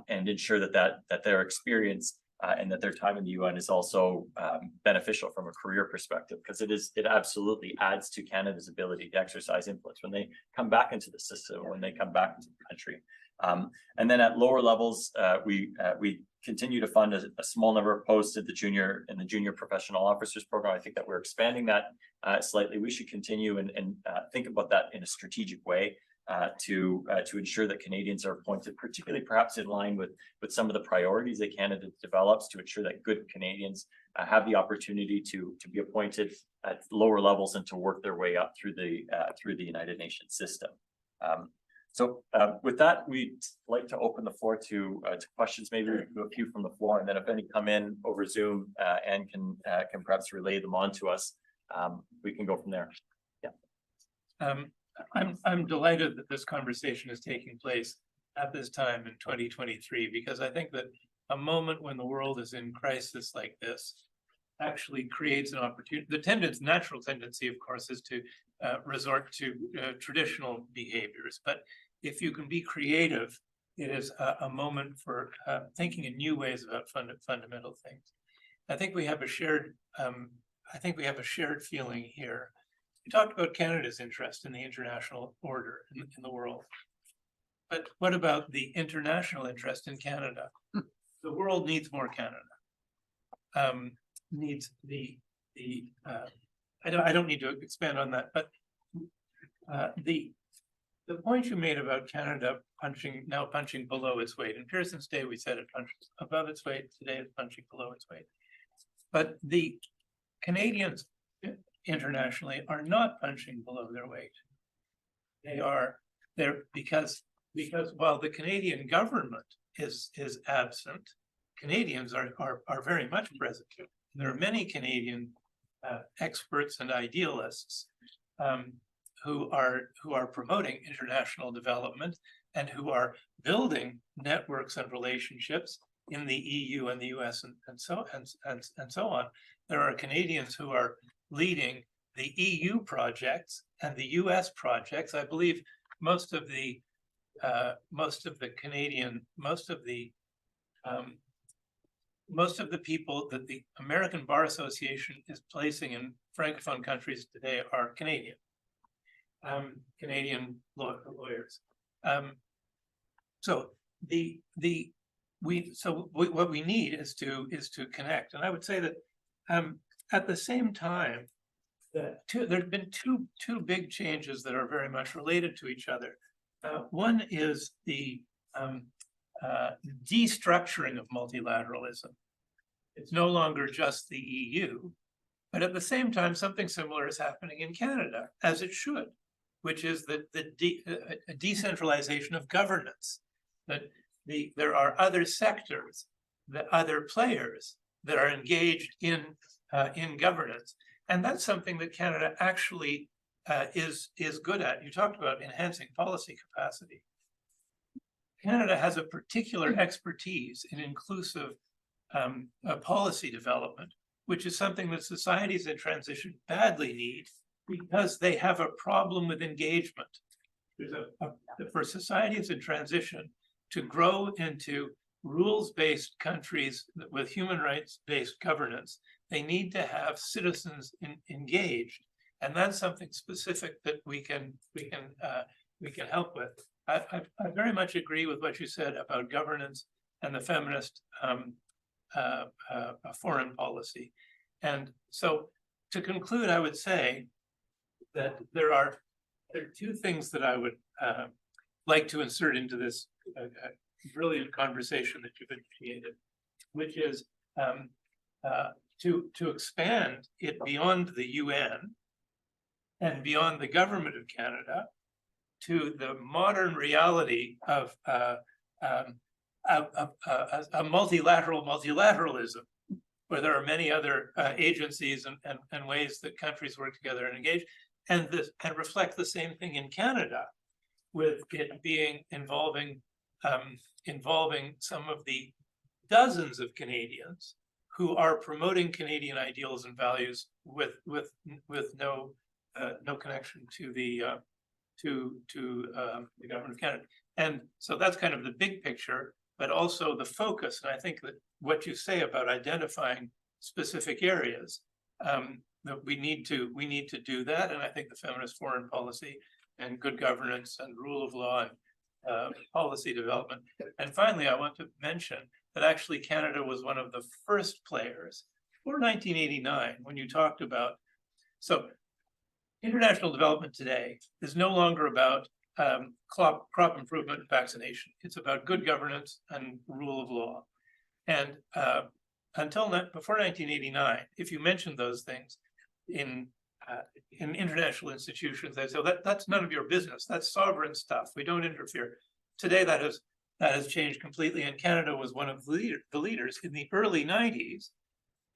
and ensure that their experience and that their time in the UN is also beneficial from a career perspective, because it absolutely adds to Canada's ability to exercise influence when they come back into the system, when they come back into the country. And then at lower levels, we continue to fund a small number of posts at the junior professional officers program. I think that we're expanding that slightly. We should continue and think about that in a strategic way. To ensure that Canadians are appointed, particularly perhaps in line with some of the priorities that Canada develops, to ensure that good Canadians have the opportunity to be appointed at lower levels and to work their way up through the United Nations system. So with that, we'd like to open the floor to questions, maybe a few from the floor, and then if any come in over Zoom and can perhaps relay them on to us, we can go from there. Yeah. I'm delighted that this conversation is taking place at this time in 2023, because I think that a moment when the world is in crisis like this actually creates an opportunity. The natural tendency, of course, is to resort to traditional behaviors. But if you can be creative, it is a moment for thinking in new ways about fundamental things. I think we have a shared feeling here. We talked about Canada's interest in the international order in the world. But what about the international interest in Canada? The world needs more Canada. Needs I don't need to expand on that, but the point you made about Canada now punching below its weight. In Pearson's day, we said it punches above its weight. Today, it's punching below its weight. But the Canadians internationally are not punching below their weight. They're because while the Canadian government is absent, Canadians are very much present. There are many Canadian experts and idealists who are promoting international development and who are building networks and relationships in the EU and the US and so on. There are Canadians who are leading the EU projects and the US projects. I believe most of the people that the American Bar Association is placing in Francophone countries today are Canadian lawyers. So what we need is to connect. And I would say that at the same time, there have been two big changes that are very much related to each other. One is the destructuring of multilateralism. It's no longer just the EU, but at the same time, something similar is happening in Canada, as it should, which is the decentralization of governance. That there are other sectors, other players that are engaged in governance, and that's something that Canada actually is good at. You talked about enhancing policy capacity. Canada has a particular expertise in inclusive policy development, which is something that societies in transition badly need because they have a problem with engagement. There's for societies in transition to grow into rules-based countries with human rights-based governance, they need to have citizens engaged, and that's something specific that we can help with. I very much agree with what you said about governance and the feminist foreign policy. And so to conclude, I would say that there are two things that I would like to insert into this brilliant conversation that you've initiated, which is to expand it beyond the UN and beyond the government of Canada to the modern reality of a multilateralism, where there are many other agencies and ways that countries work together and engage, and reflect the same thing in Canada, with it being involving some of the dozens of Canadians who are promoting Canadian ideals and values with no connection to the government of Canada. And so that's kind of the big picture, but also the focus. And I think that what you say about identifying specific areas, that we need to do that. And I think the feminist foreign policy and good governance and rule of law and policy development. And finally, I want to mention that actually Canada was one of the first players for 1989 when you talked about, so international development today is no longer about crop improvement and vaccination. It's about good governance and rule of law. And before 1989, if you mentioned those things in international institutions, they say, oh, that's none of your business. That's sovereign stuff. We don't interfere. Today, that has changed completely. And Canada was one of the leaders. In the early 90s,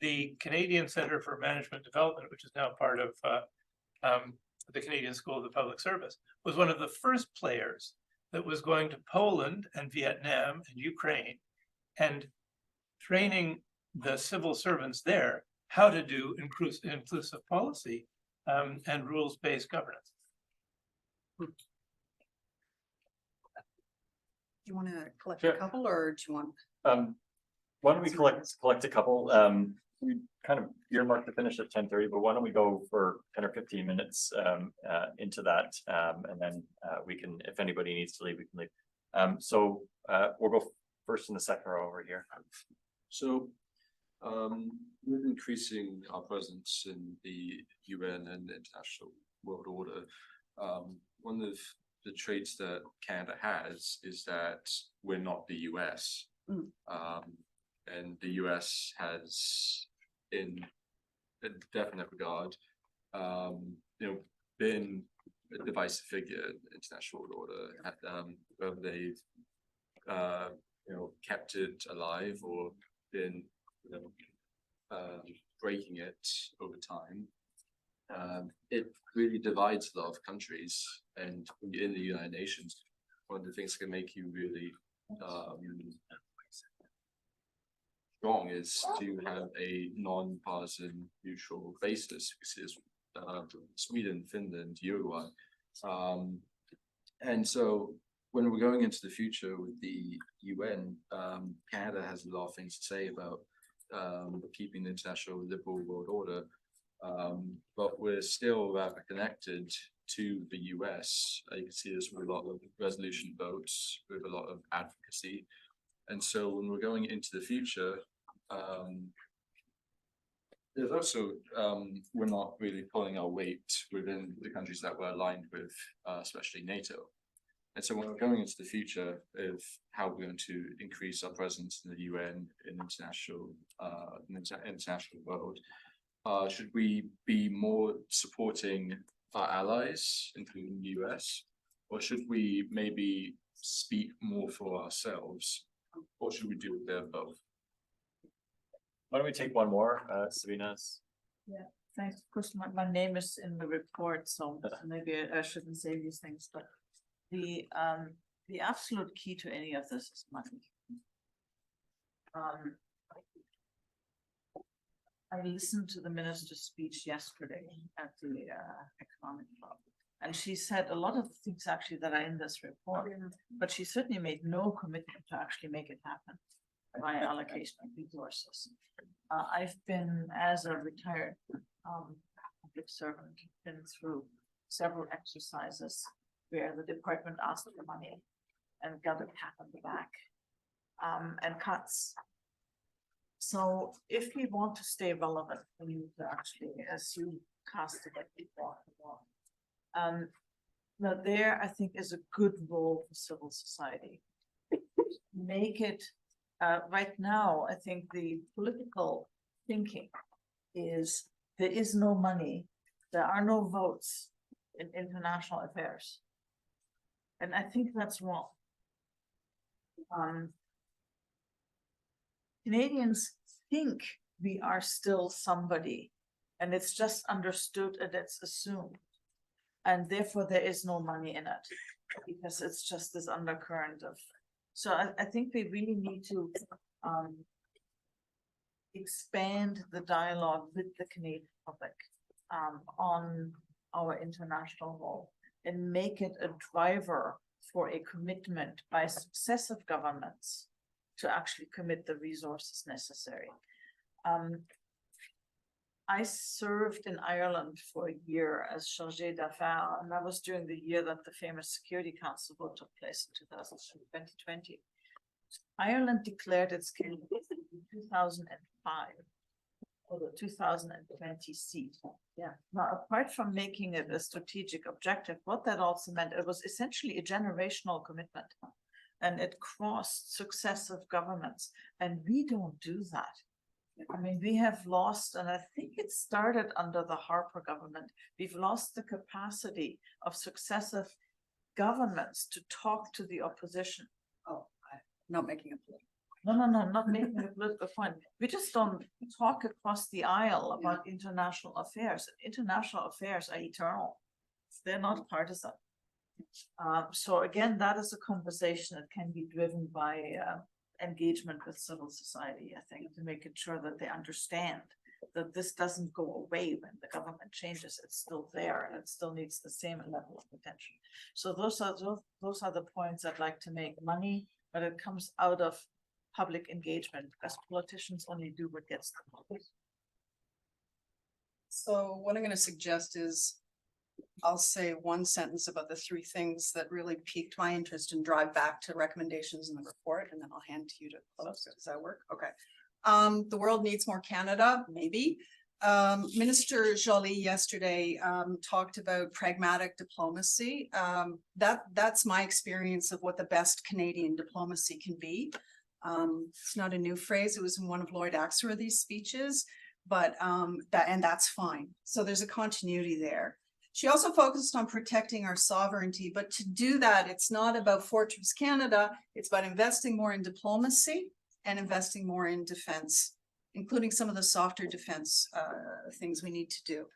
the Canadian Centre for Management Development, which is now part of the Canadian School of the Public Service, was one of the first players that was going to Poland and Vietnam and Ukraine and training the civil servants there how to do inclusive policy and rules-based governance. Do you want to collect Sure. a couple, or do you want? Why don't we collect a couple? We kind of earmarked to finish at 10:30, but why don't we go for 10 or 15 minutes into that, and then we can, if anybody needs to leave, we can leave. So we'll go first in the second row over here. So, with increasing our presence in the UN and the international world order, one of the traits that Canada has is that we're not the US. And the US has, in a definite regard, been a divisive figure in the international world order, whether they've kept it alive or been breaking it over time. It really divides a lot of countries, and in the United Nations, one of the things that can make you really strong is to have a non-partisan neutral basis, which is Sweden, Finland, Uruguay. And so when we're going into the future with the UN, Canada has a lot of things to say about keeping the international liberal world order, but we're still rather connected to the US. You can see this with a lot of resolution votes, with a lot of advocacy. And so when we're going into the future, there's also, we're not really pulling our weight within the countries that we're aligned with, especially NATO. And so when we're going into the future of how we're going to increase our presence in the UN, in international world, should we be more supporting our allies, including the US, or should we maybe speak more for ourselves, or should we do a bit of both? Why don't we take one more, Sabina? Yeah, thanks. Of course, my name is in the report, so maybe I shouldn't say these things, but the the absolute key to any of this is money. I listened to the minister's speech yesterday at the economic club, and she said a lot of things actually that are in this report, but she certainly made no commitment to actually make it happen by allocation of resources. I've been, as a retired public servant, been through several exercises where the department asked for money and got a pat on the back and cuts. So if we want to stay relevant, we need to actually, as you casted it before, now there I think is a good role for civil society. Make it, right now, I think the political thinking is there is no money, there are no votes in international affairs. And I think that's wrong. Canadians think we are still somebody, and it's just understood and it's assumed. And therefore there is no money in it, because it's just this undercurrent of, so I think we really need to expand the dialogue with the Canadian public on our international role and make it a driver for a commitment by successive governments to actually commit the resources necessary. I served in Ireland for a year as chargé d'affaires, and that was during the year that the famous Security Council vote took place in 2020. Ireland declared its candidacy in 2005 for the 2020 seat. Yeah. Now, apart from making it a strategic objective, what that also meant, it was essentially a generational commitment, and it crossed successive governments, and we don't do that. I mean, we have lost, and I think it started under the Harper government, we've lost the capacity of successive governments to talk to the opposition. Oh, I'm not making a point. No, not making a political point. We just don't talk across the aisle about international affairs. International affairs are eternal. They're not partisan. So again, that is a conversation that can be driven by engagement with civil society, I think, to make it sure that they understand that this doesn't go away when the government changes. It's still there, and it still needs the same level of attention. So those are the points I'd like to make. Money, but it comes out of public engagement, because politicians only do what gets them voted. So what I'm going to suggest is I'll say one sentence about the three things that really piqued my interest and drive back to recommendations in the report, and then I'll hand to you to close. Does that work? Okay. The world needs more Canada, maybe. Minister Joly yesterday talked about pragmatic diplomacy. That's my experience of what the best Canadian diplomacy can be. It's not a new phrase. It was in one of Lloyd Axworthy's speeches, but that's fine. So there's a continuity there. She also focused on protecting our sovereignty, but to do that, it's not about Fortress Canada. It's about investing more in diplomacy and investing more in defense, including some of the softer defense things we need to do.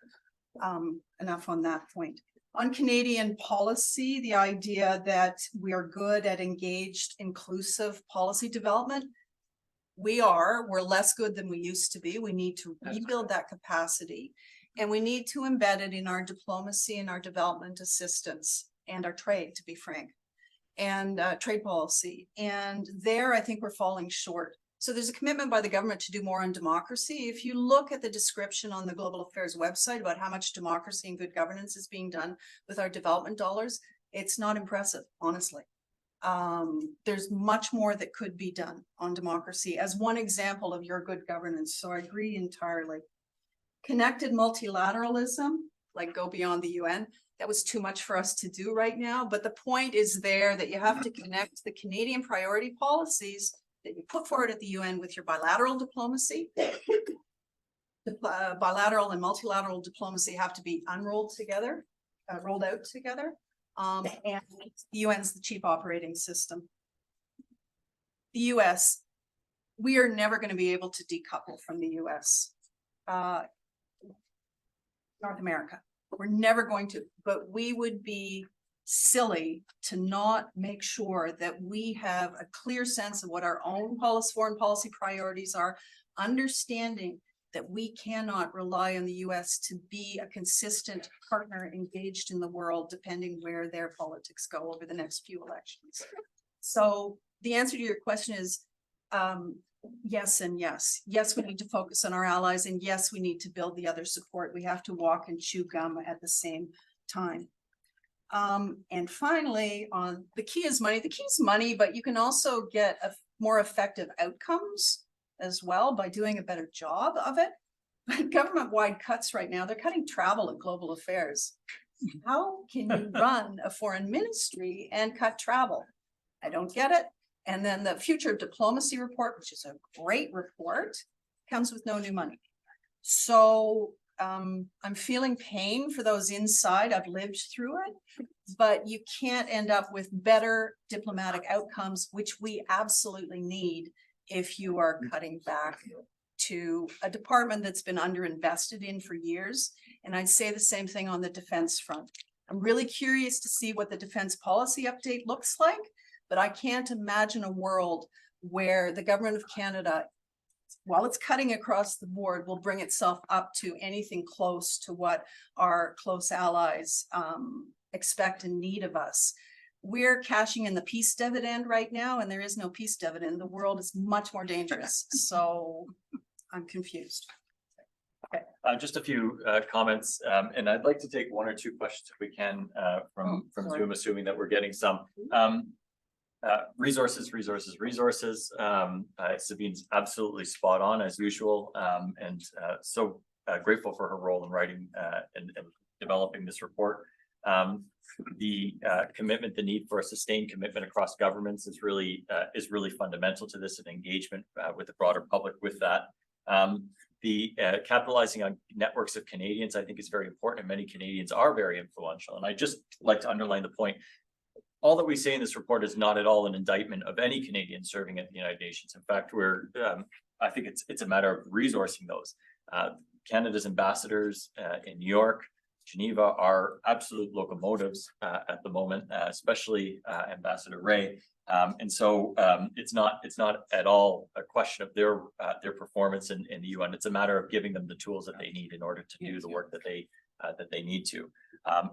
Enough on that point. On Canadian policy, the idea that we are good at engaged, inclusive policy development. We're less good than we used to be. We need to rebuild that capacity. And we need to embed it in our diplomacy and our development assistance and our trade, to be frank, and trade policy. And there, I think we're falling short. So there's a commitment by the government to do more on democracy. If you look at the description on the Global Affairs website about how much democracy and good governance is being done with our development dollars, it's not impressive, honestly. There's much more that could be done on democracy as one example of your good governance. So I agree entirely. Connected multilateralism, like go beyond the UN, that was too much for us to do right now. But the point is there that you have to connect the Canadian priority policies that you put forward at the UN with your bilateral diplomacy. The bilateral and multilateral diplomacy have to be unrolled together, rolled out together. And the UN's the chief operating system. The US, we are never going to be able to decouple from the US. North America, we're never going to, but we would be silly to not make sure that we have a clear sense of what our own foreign policy priorities are, understanding that we cannot rely on the US to be a consistent partner engaged in the world, depending where their politics go over the next few elections. So the answer to your question is yes and yes. Yes, we need to focus on our allies, and yes, we need to build the other support. We have to walk and chew gum at the same time. And finally, on the key is money. The key is money, but you can also get more effective outcomes as well by doing a better job of it. But government-wide cuts right now, they're cutting travel and global affairs. How can you run a foreign ministry and cut travel? I don't get it. And then the Future of Diplomacy report, which is a great report, comes with no new money. So I'm feeling pain for those inside. I've lived through it, but you can't end up with better diplomatic outcomes, which we absolutely need if you are cutting back to a department that's been underinvested in for years. And I'd say the same thing on the defense front. I'm really curious to see what the defense policy update looks like, but I can't imagine a world where the government of Canada, while it's cutting across the board, will bring itself up to anything close to what our close allies expect and need of us. We're cashing in the peace dividend right now, and there is no peace dividend. The world is much more dangerous. So I'm confused. Okay. Just a few comments, and I'd like to take one or two questions if we can from Zoom, assuming that we're getting some. Resources. Sabine's absolutely spot on as usual, and so grateful for her role in writing and developing this report. The commitment, the need for a sustained commitment across governments is really fundamental to this, and engagement with the broader public with that. The capitalizing on networks of Canadians, I think, is very important, and many Canadians are very influential. And I just like to underline the point, all that we say in this report is not at all an indictment of any Canadian serving at the United Nations. In fact, I think it's a matter of resourcing those. Canada's ambassadors in New York, Geneva are absolute locomotives at the moment, especially Ambassador Ray. And so it's not at all a question of their performance in the UN. It's a matter of giving them the tools that they need in order to do the work that they need to.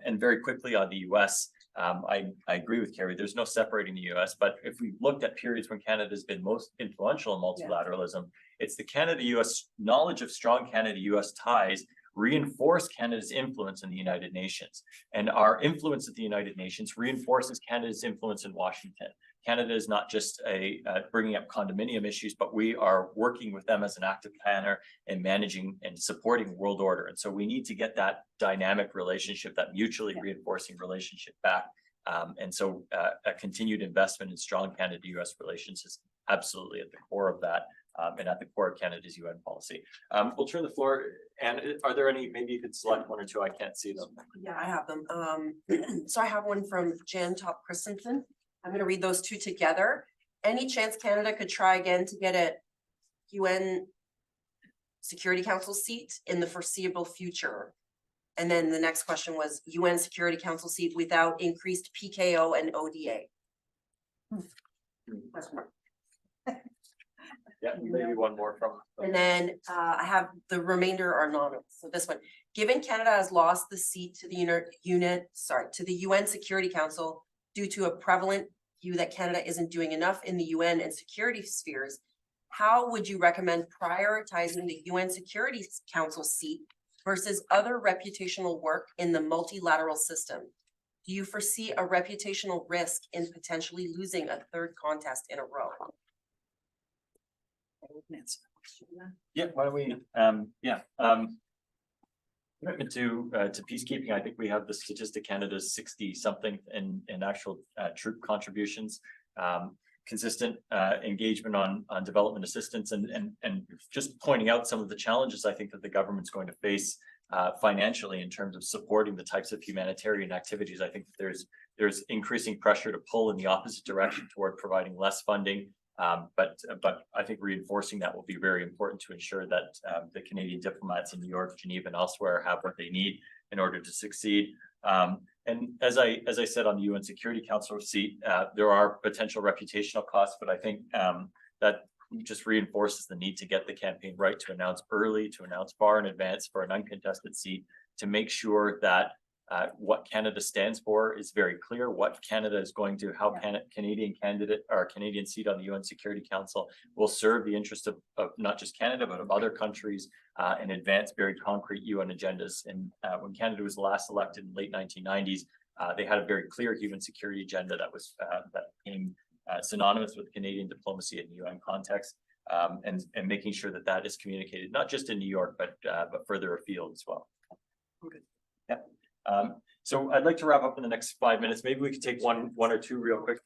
And very quickly on the US, I agree with Carrie, there's no separating the US, but if we looked at periods when Canada has been most influential in multilateralism, it's the Canada-US knowledge of strong Canada-US ties reinforce Canada's influence in the United Nations. And our influence at the United Nations reinforces Canada's influence in Washington. Canada is not just bringing up condominium issues, but we are working with them as an active planner and managing and supporting world order. And so we need to get that dynamic relationship, that mutually reinforcing relationship back. And so a continued investment in strong Canada-US relations is absolutely at the core of that. And at the core of Canada's UN policy. We'll turn the floor, and are there any, maybe you could select one or two, I can't see them. Yeah, I have them. So I have one from Jan Top Christensen. I'm gonna read those two together. Any chance Canada could try again to get a UN Security Council seat in the foreseeable future? And then the next question was UN Security Council seat without increased PKO and ODA. Question mark. Yeah, maybe one more from. And then I have the remainder are anonymous. So this one, given Canada has lost the seat to the to the UN Security Council due to a prevalent view that Canada isn't doing enough in the UN and security spheres, how would you recommend prioritizing the UN Security Council seat versus other reputational work in the multilateral system? Do you foresee a reputational risk in potentially losing a third contest in a row? Yeah, why don't we, commitment to peacekeeping, I think we have the statistic Canada's 60 something in actual troop contributions, consistent engagement on development assistance, and just pointing out some of the challenges I think that the government's going to face financially in terms of supporting the types of humanitarian activities. I think that there's increasing pressure to pull in the opposite direction toward providing less funding. But I think reinforcing that will be very important to ensure that the Canadian diplomats in New York, Geneva, and elsewhere have what they need in order to succeed. And as I said on the UN Security Council seat, there are potential reputational costs, but I think that just reinforces the need to get the campaign right, to announce early, to announce far in advance for an uncontested seat, to make sure that what Canada stands for is very clear, what Canada is going to, how Canadian candidate or Canadian seat on the UN Security Council will serve the interest of not just Canada, but of other countries and advance very concrete UN agendas. And when Canada was last elected in the late 1990s, they had a very clear human security agenda that was that became synonymous with Canadian diplomacy in the UN context, and making sure that that is communicated, not just in New York, but further afield as well. Okay. Yeah. So I'd like to wrap up in the next 5 minutes. Maybe we could take one or two real quick,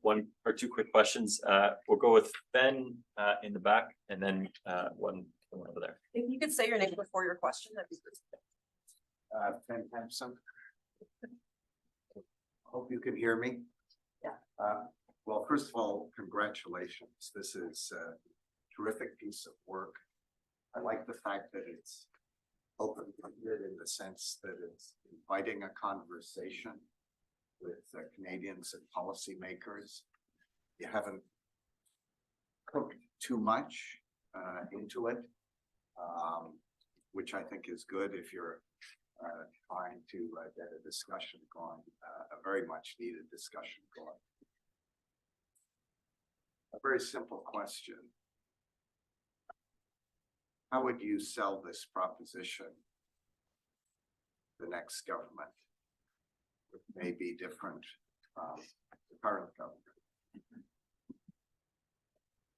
one or two quick questions. We'll go with Ben in the back, and then one over there. If you could say your name before your question, that'd be good. Ben Hampson. Hope you can hear me. Yeah. Well, first of all, congratulations. This is a terrific piece of work. I like the fact that it's open-ended in the sense that it's inviting a conversation with Canadians and policymakers. You haven't cooked too much into it, which I think is good if you're trying to get a discussion going, a very much needed discussion going. A very simple question. How would you sell this proposition to the next government, which may be different from the current government?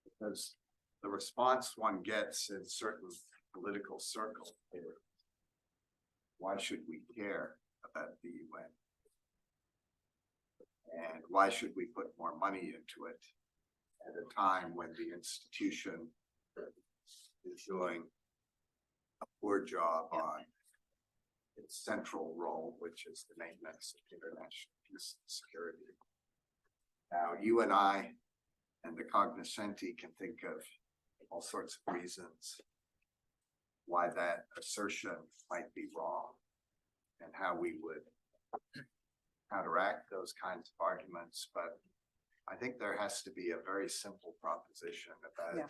Because the response one gets in certain political circles is, why should we care about the UN? And why should we put more money into it at a time when the institution is doing a poor job on its central role, which is the maintenance of international peace and security? Now, you and I and the cognoscenti can think of all sorts of reasons why that assertion might be wrong and how we would counteract those kinds of arguments. But I think there has to be a very simple proposition about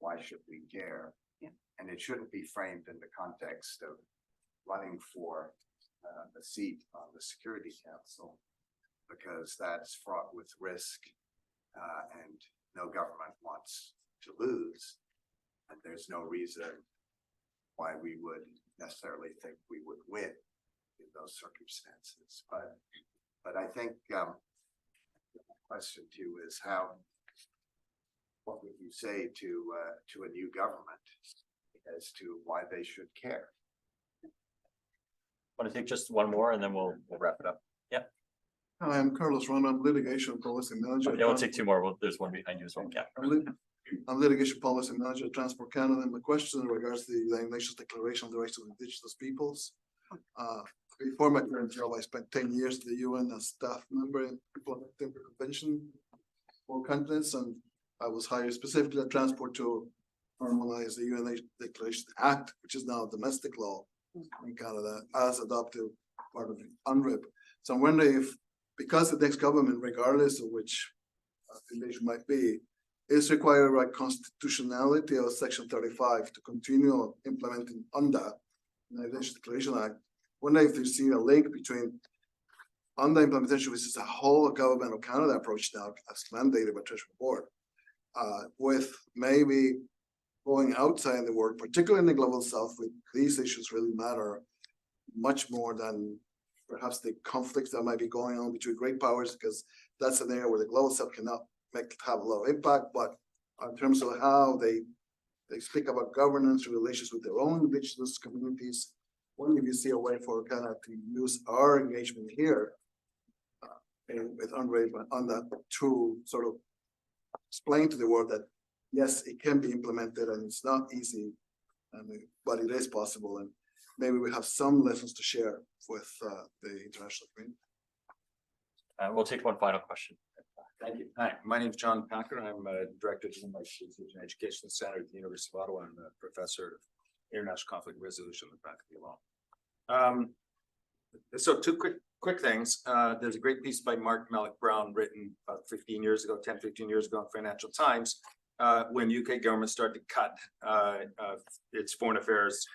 why should we care? Yeah. And it shouldn't be framed in the context of running for a seat on the Security Council, because that's fraught with risk and no government wants to lose. And there's no reason why we would necessarily think we would win in those circumstances. But I think the question to you is what would you say to a new government as to why they should care? Want to take just one more and then we'll wrap it up. Yeah. Hi, I'm Carlos Ron. I'm litigation policy manager. Yeah, we'll take two more. There's one behind you as well. Yeah. I'm litigation policy manager at Transport Canada. And my question in regards to the United Nations Declaration on the Rights of Indigenous Peoples. Before my current job, I spent 10 years at the UN as staff member in implementing the convention for continents, and I was hired specifically at Transport to formalize the UN Declaration Act, which is now domestic law in Canada, as adopted part of the UNRIP. So I'm wondering if, because the next government, regardless of which the nation might be, is required by constitutionality of Section 35 to continue implementing on that United Nations Declaration Act. Wonder if you see a link between on the implementation, which is a whole government of Canada approach now as mandated by Treasury Board, with maybe going outside the world, particularly in the global south, with these issues really matter much more than perhaps the conflicts that might be going on between great powers, because that's an area where the global south cannot have a lot of impact. But in terms of how they speak about governance, relations with their own indigenous communities, wonder if you see a way for Canada to use our engagement here with UNRWA on that to sort of explain to the world that yes, it can be implemented and it's not easy, but it is possible, and maybe we have some lessons to share with the international community. We'll take one final question. Thank you. Hi, my name is John Packer. I'm Director of the Human Rights and Education Center at the University of Ottawa. I'm a professor of international conflict resolution at the faculty of law. So two quick quick things. There's a great piece by Mark Malloch Brown written about 15 years ago, 10, 15 years ago in Financial Times, when UK government started to cut its foreign affairs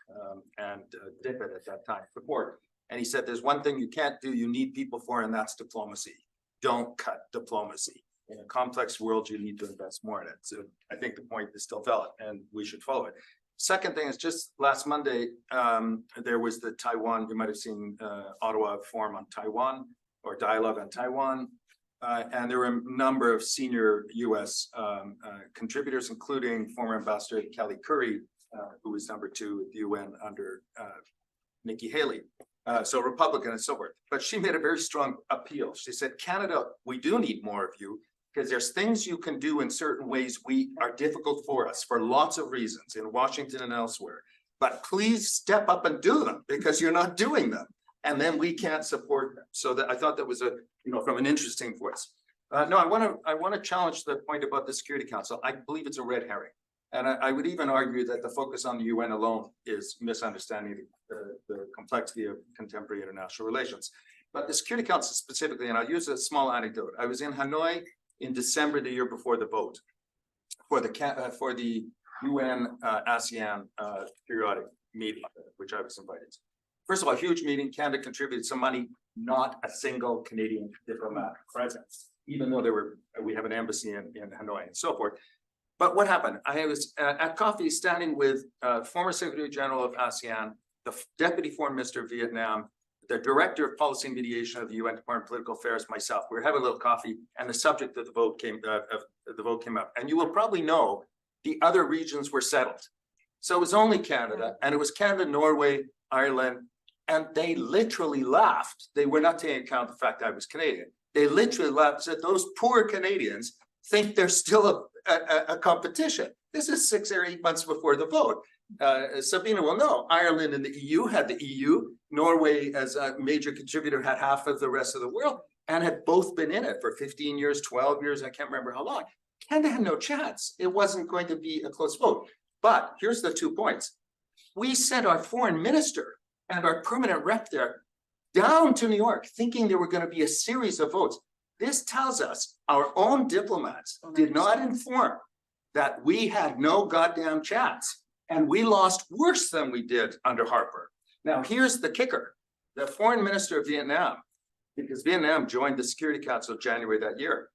and DFID at that time support. And he said, there's one thing you can't do, you need people for, and that's diplomacy. Don't cut diplomacy. In a complex world, you need to invest more in it. So I think the point is still valid and we should follow it. Second thing is just last Monday, there was the Taiwan, you might have seen Ottawa Forum on Taiwan or Dialogue on Taiwan. And there were a number of senior US contributors, including former Ambassador Kelly Curry, who was #2 at the UN under Nikki Haley. So Republican and so forth. But she made a very strong appeal. She said, Canada, we do need more of you, because there's things you can do in certain ways we are difficult for us for lots of reasons in Washington and elsewhere. But please step up and do them, because you're not doing them. And then we can't support them. So that I thought that was a, from an interesting voice. No, I want to challenge the point about the Security Council. I believe it's a red herring. And I would even argue that the focus on the UN alone is misunderstanding the complexity of contemporary international relations. But the Security Council specifically, and I'll use a small anecdote. I was in Hanoi in December the year before the vote for the UN ASEAN periodic meeting, which I was invited to. First of all, a huge meeting. Canada contributed some money, not a single Canadian diplomat present, even though we have an embassy in Hanoi and so forth. But what happened? I was at coffee standing with former Secretary General of ASEAN, the Deputy Foreign Minister of Vietnam, the Director of Policy and Mediation of the UN Department of Political Affairs, myself. We were having a little coffee, and the subject of the vote came up. And you will probably know the other regions were settled. So it was only Canada, and it was Canada, Norway, Ireland, and they literally laughed. They were not taking account of the fact I was Canadian. They literally laughed, said those poor Canadians think there's still a competition. This is 6 or 8 months before the vote. Sabina will know, Ireland and the EU had the EU, Norway as a major contributor had half of the rest of the world and had both been in it for 15 years, 12 years, I can't remember how long. Canada had no chance. It wasn't going to be a close vote. But here's the 2 points. We sent our foreign minister and our permanent rep there down to New York, thinking there were going to be a series of votes. This tells us our own diplomats did not inform that we had no goddamn chance, and we lost worse than we did under Harper. Now, here's the kicker. The foreign minister of Vietnam, because Vietnam joined the Security Council in January that year.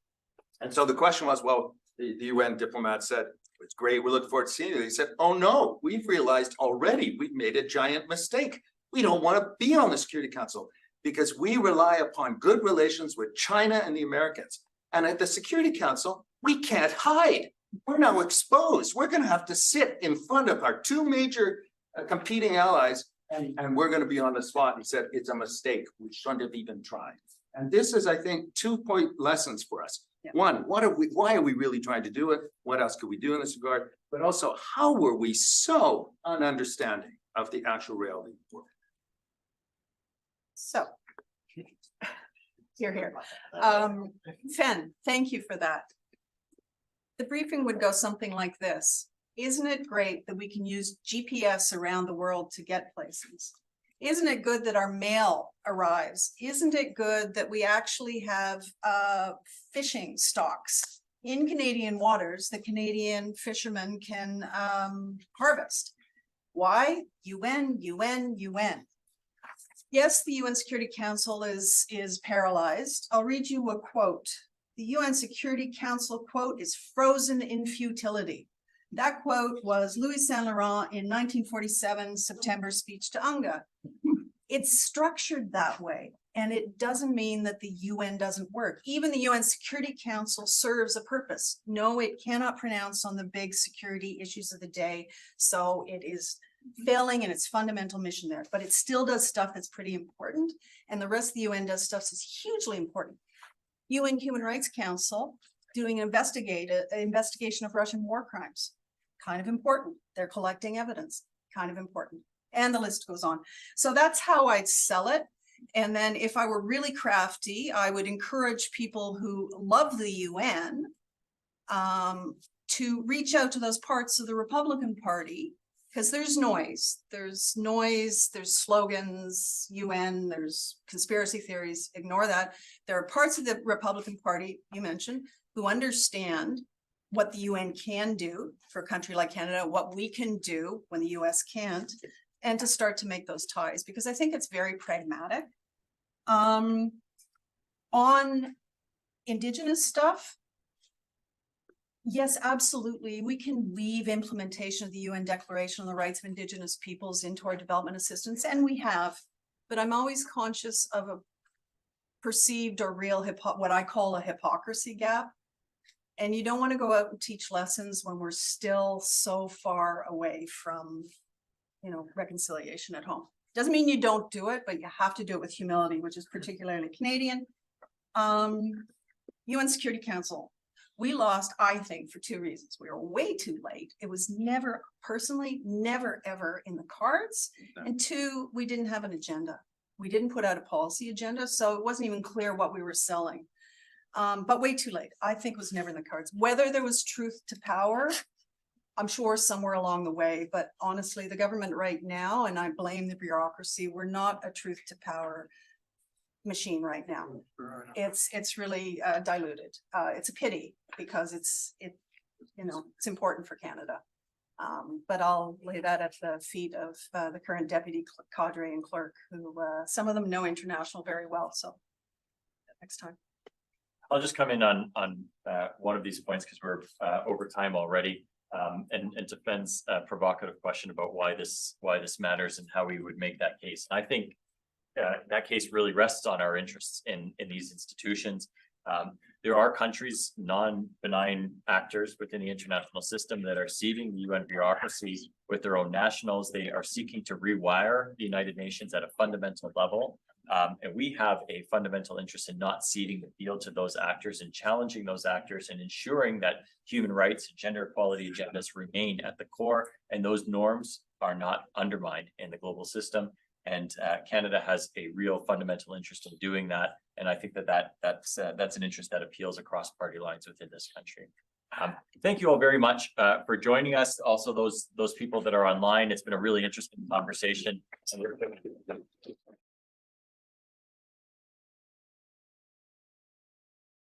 And so the question was, well, the UN diplomat said, it's great, we look forward to seeing you. He said, oh no, we've realized already we've made a giant mistake. We don't want to be on the Security Council because we rely upon good relations with China and the Americans. And at the Security Council, we can't hide. We're now exposed. We're going to have to sit in front of our 2 major competing allies, and we're going to be on the spot. He said, it's a mistake. We shouldn't have even tried. And this is, I think, 2-point lessons for us. Yeah. One, why are we really trying to do it? What else could we do in this regard? But also, how were we so ununderstanding of the actual reality of the world? So, here. Fen, thank you for that. The briefing would go something like this. Isn't it great that we can use GPS around the world to get places? Isn't it good that our mail arrives? Isn't it good that we actually have fishing stocks in Canadian waters that Canadian fishermen can harvest? Why? UN. Yes, the UN Security Council is paralyzed. I'll read you a quote. The UN Security Council, quote, is frozen in futility. That quote was Louis Saint Laurent in 1947 September speech to UNGA. It's structured that way, and it doesn't mean that the UN doesn't work. Even the UN Security Council serves a purpose. No, it cannot pronounce on the big security issues of the day, so it is failing in its fundamental mission there, but it still does stuff that's pretty important, and the rest of the UN does stuff that's hugely important. UN Human Rights Council doing an investigation of Russian war crimes, kind of important. They're collecting evidence, kind of important. And the list goes on. So that's how I'd sell it. And then if I were really crafty, I would encourage people who love the UN to reach out to those parts of the Republican Party Because there's noise, there's slogans, UN, there's conspiracy theories, ignore that. There are parts of the Republican Party you mentioned who understand what the UN can do for a country like Canada, what we can do when the US can't, and to start to make those ties, because I think it's very pragmatic. On Indigenous stuff, yes, absolutely. We can weave implementation of the UN Declaration on the Rights of Indigenous Peoples into our development assistance, and we have. But I'm always conscious of a perceived or real what I call a hypocrisy gap. And you don't want to go out and teach lessons when we're still so far away from, you know, reconciliation at home. Doesn't mean you don't do it, but you have to do it with humility, which is particularly Canadian. UN Security Council. We lost, I think, for two reasons. We were way too late. It was never, personally, never, ever in the cards. And two, we didn't have an agenda. We didn't put out a policy agenda, so it wasn't even clear what we were selling. But way too late. I think it was never in the cards. Whether there was truth to power, I'm sure somewhere along the way, but honestly, the government right now, and I blame the bureaucracy, we're not a truth to power machine right now. It's really diluted. It's a pity because it's important for Canada. But I'll lay that at the feet of the current deputy cadre and clerk, who some of them know international very well. So next time. I'll just come in on one of these points because we're over time already. And to Ben's provocative question about why this matters and how we would make that case. And I think that case really rests on our interests in these institutions. There are countries, non-benign actors within the international system that are seeding the UN bureaucracy with their own nationals. They are seeking to rewire the United Nations at a fundamental level. And we have a fundamental interest in not ceding the field to those actors and challenging those actors and ensuring that human rights and gender equality agendas remain at the core and those norms are not undermined in the global system. And Canada has a real fundamental interest in doing that. And I think that's an interest that appeals across party lines within this country. Thank you all very much for joining us. Also, those people that are online, it's been a really interesting conversation.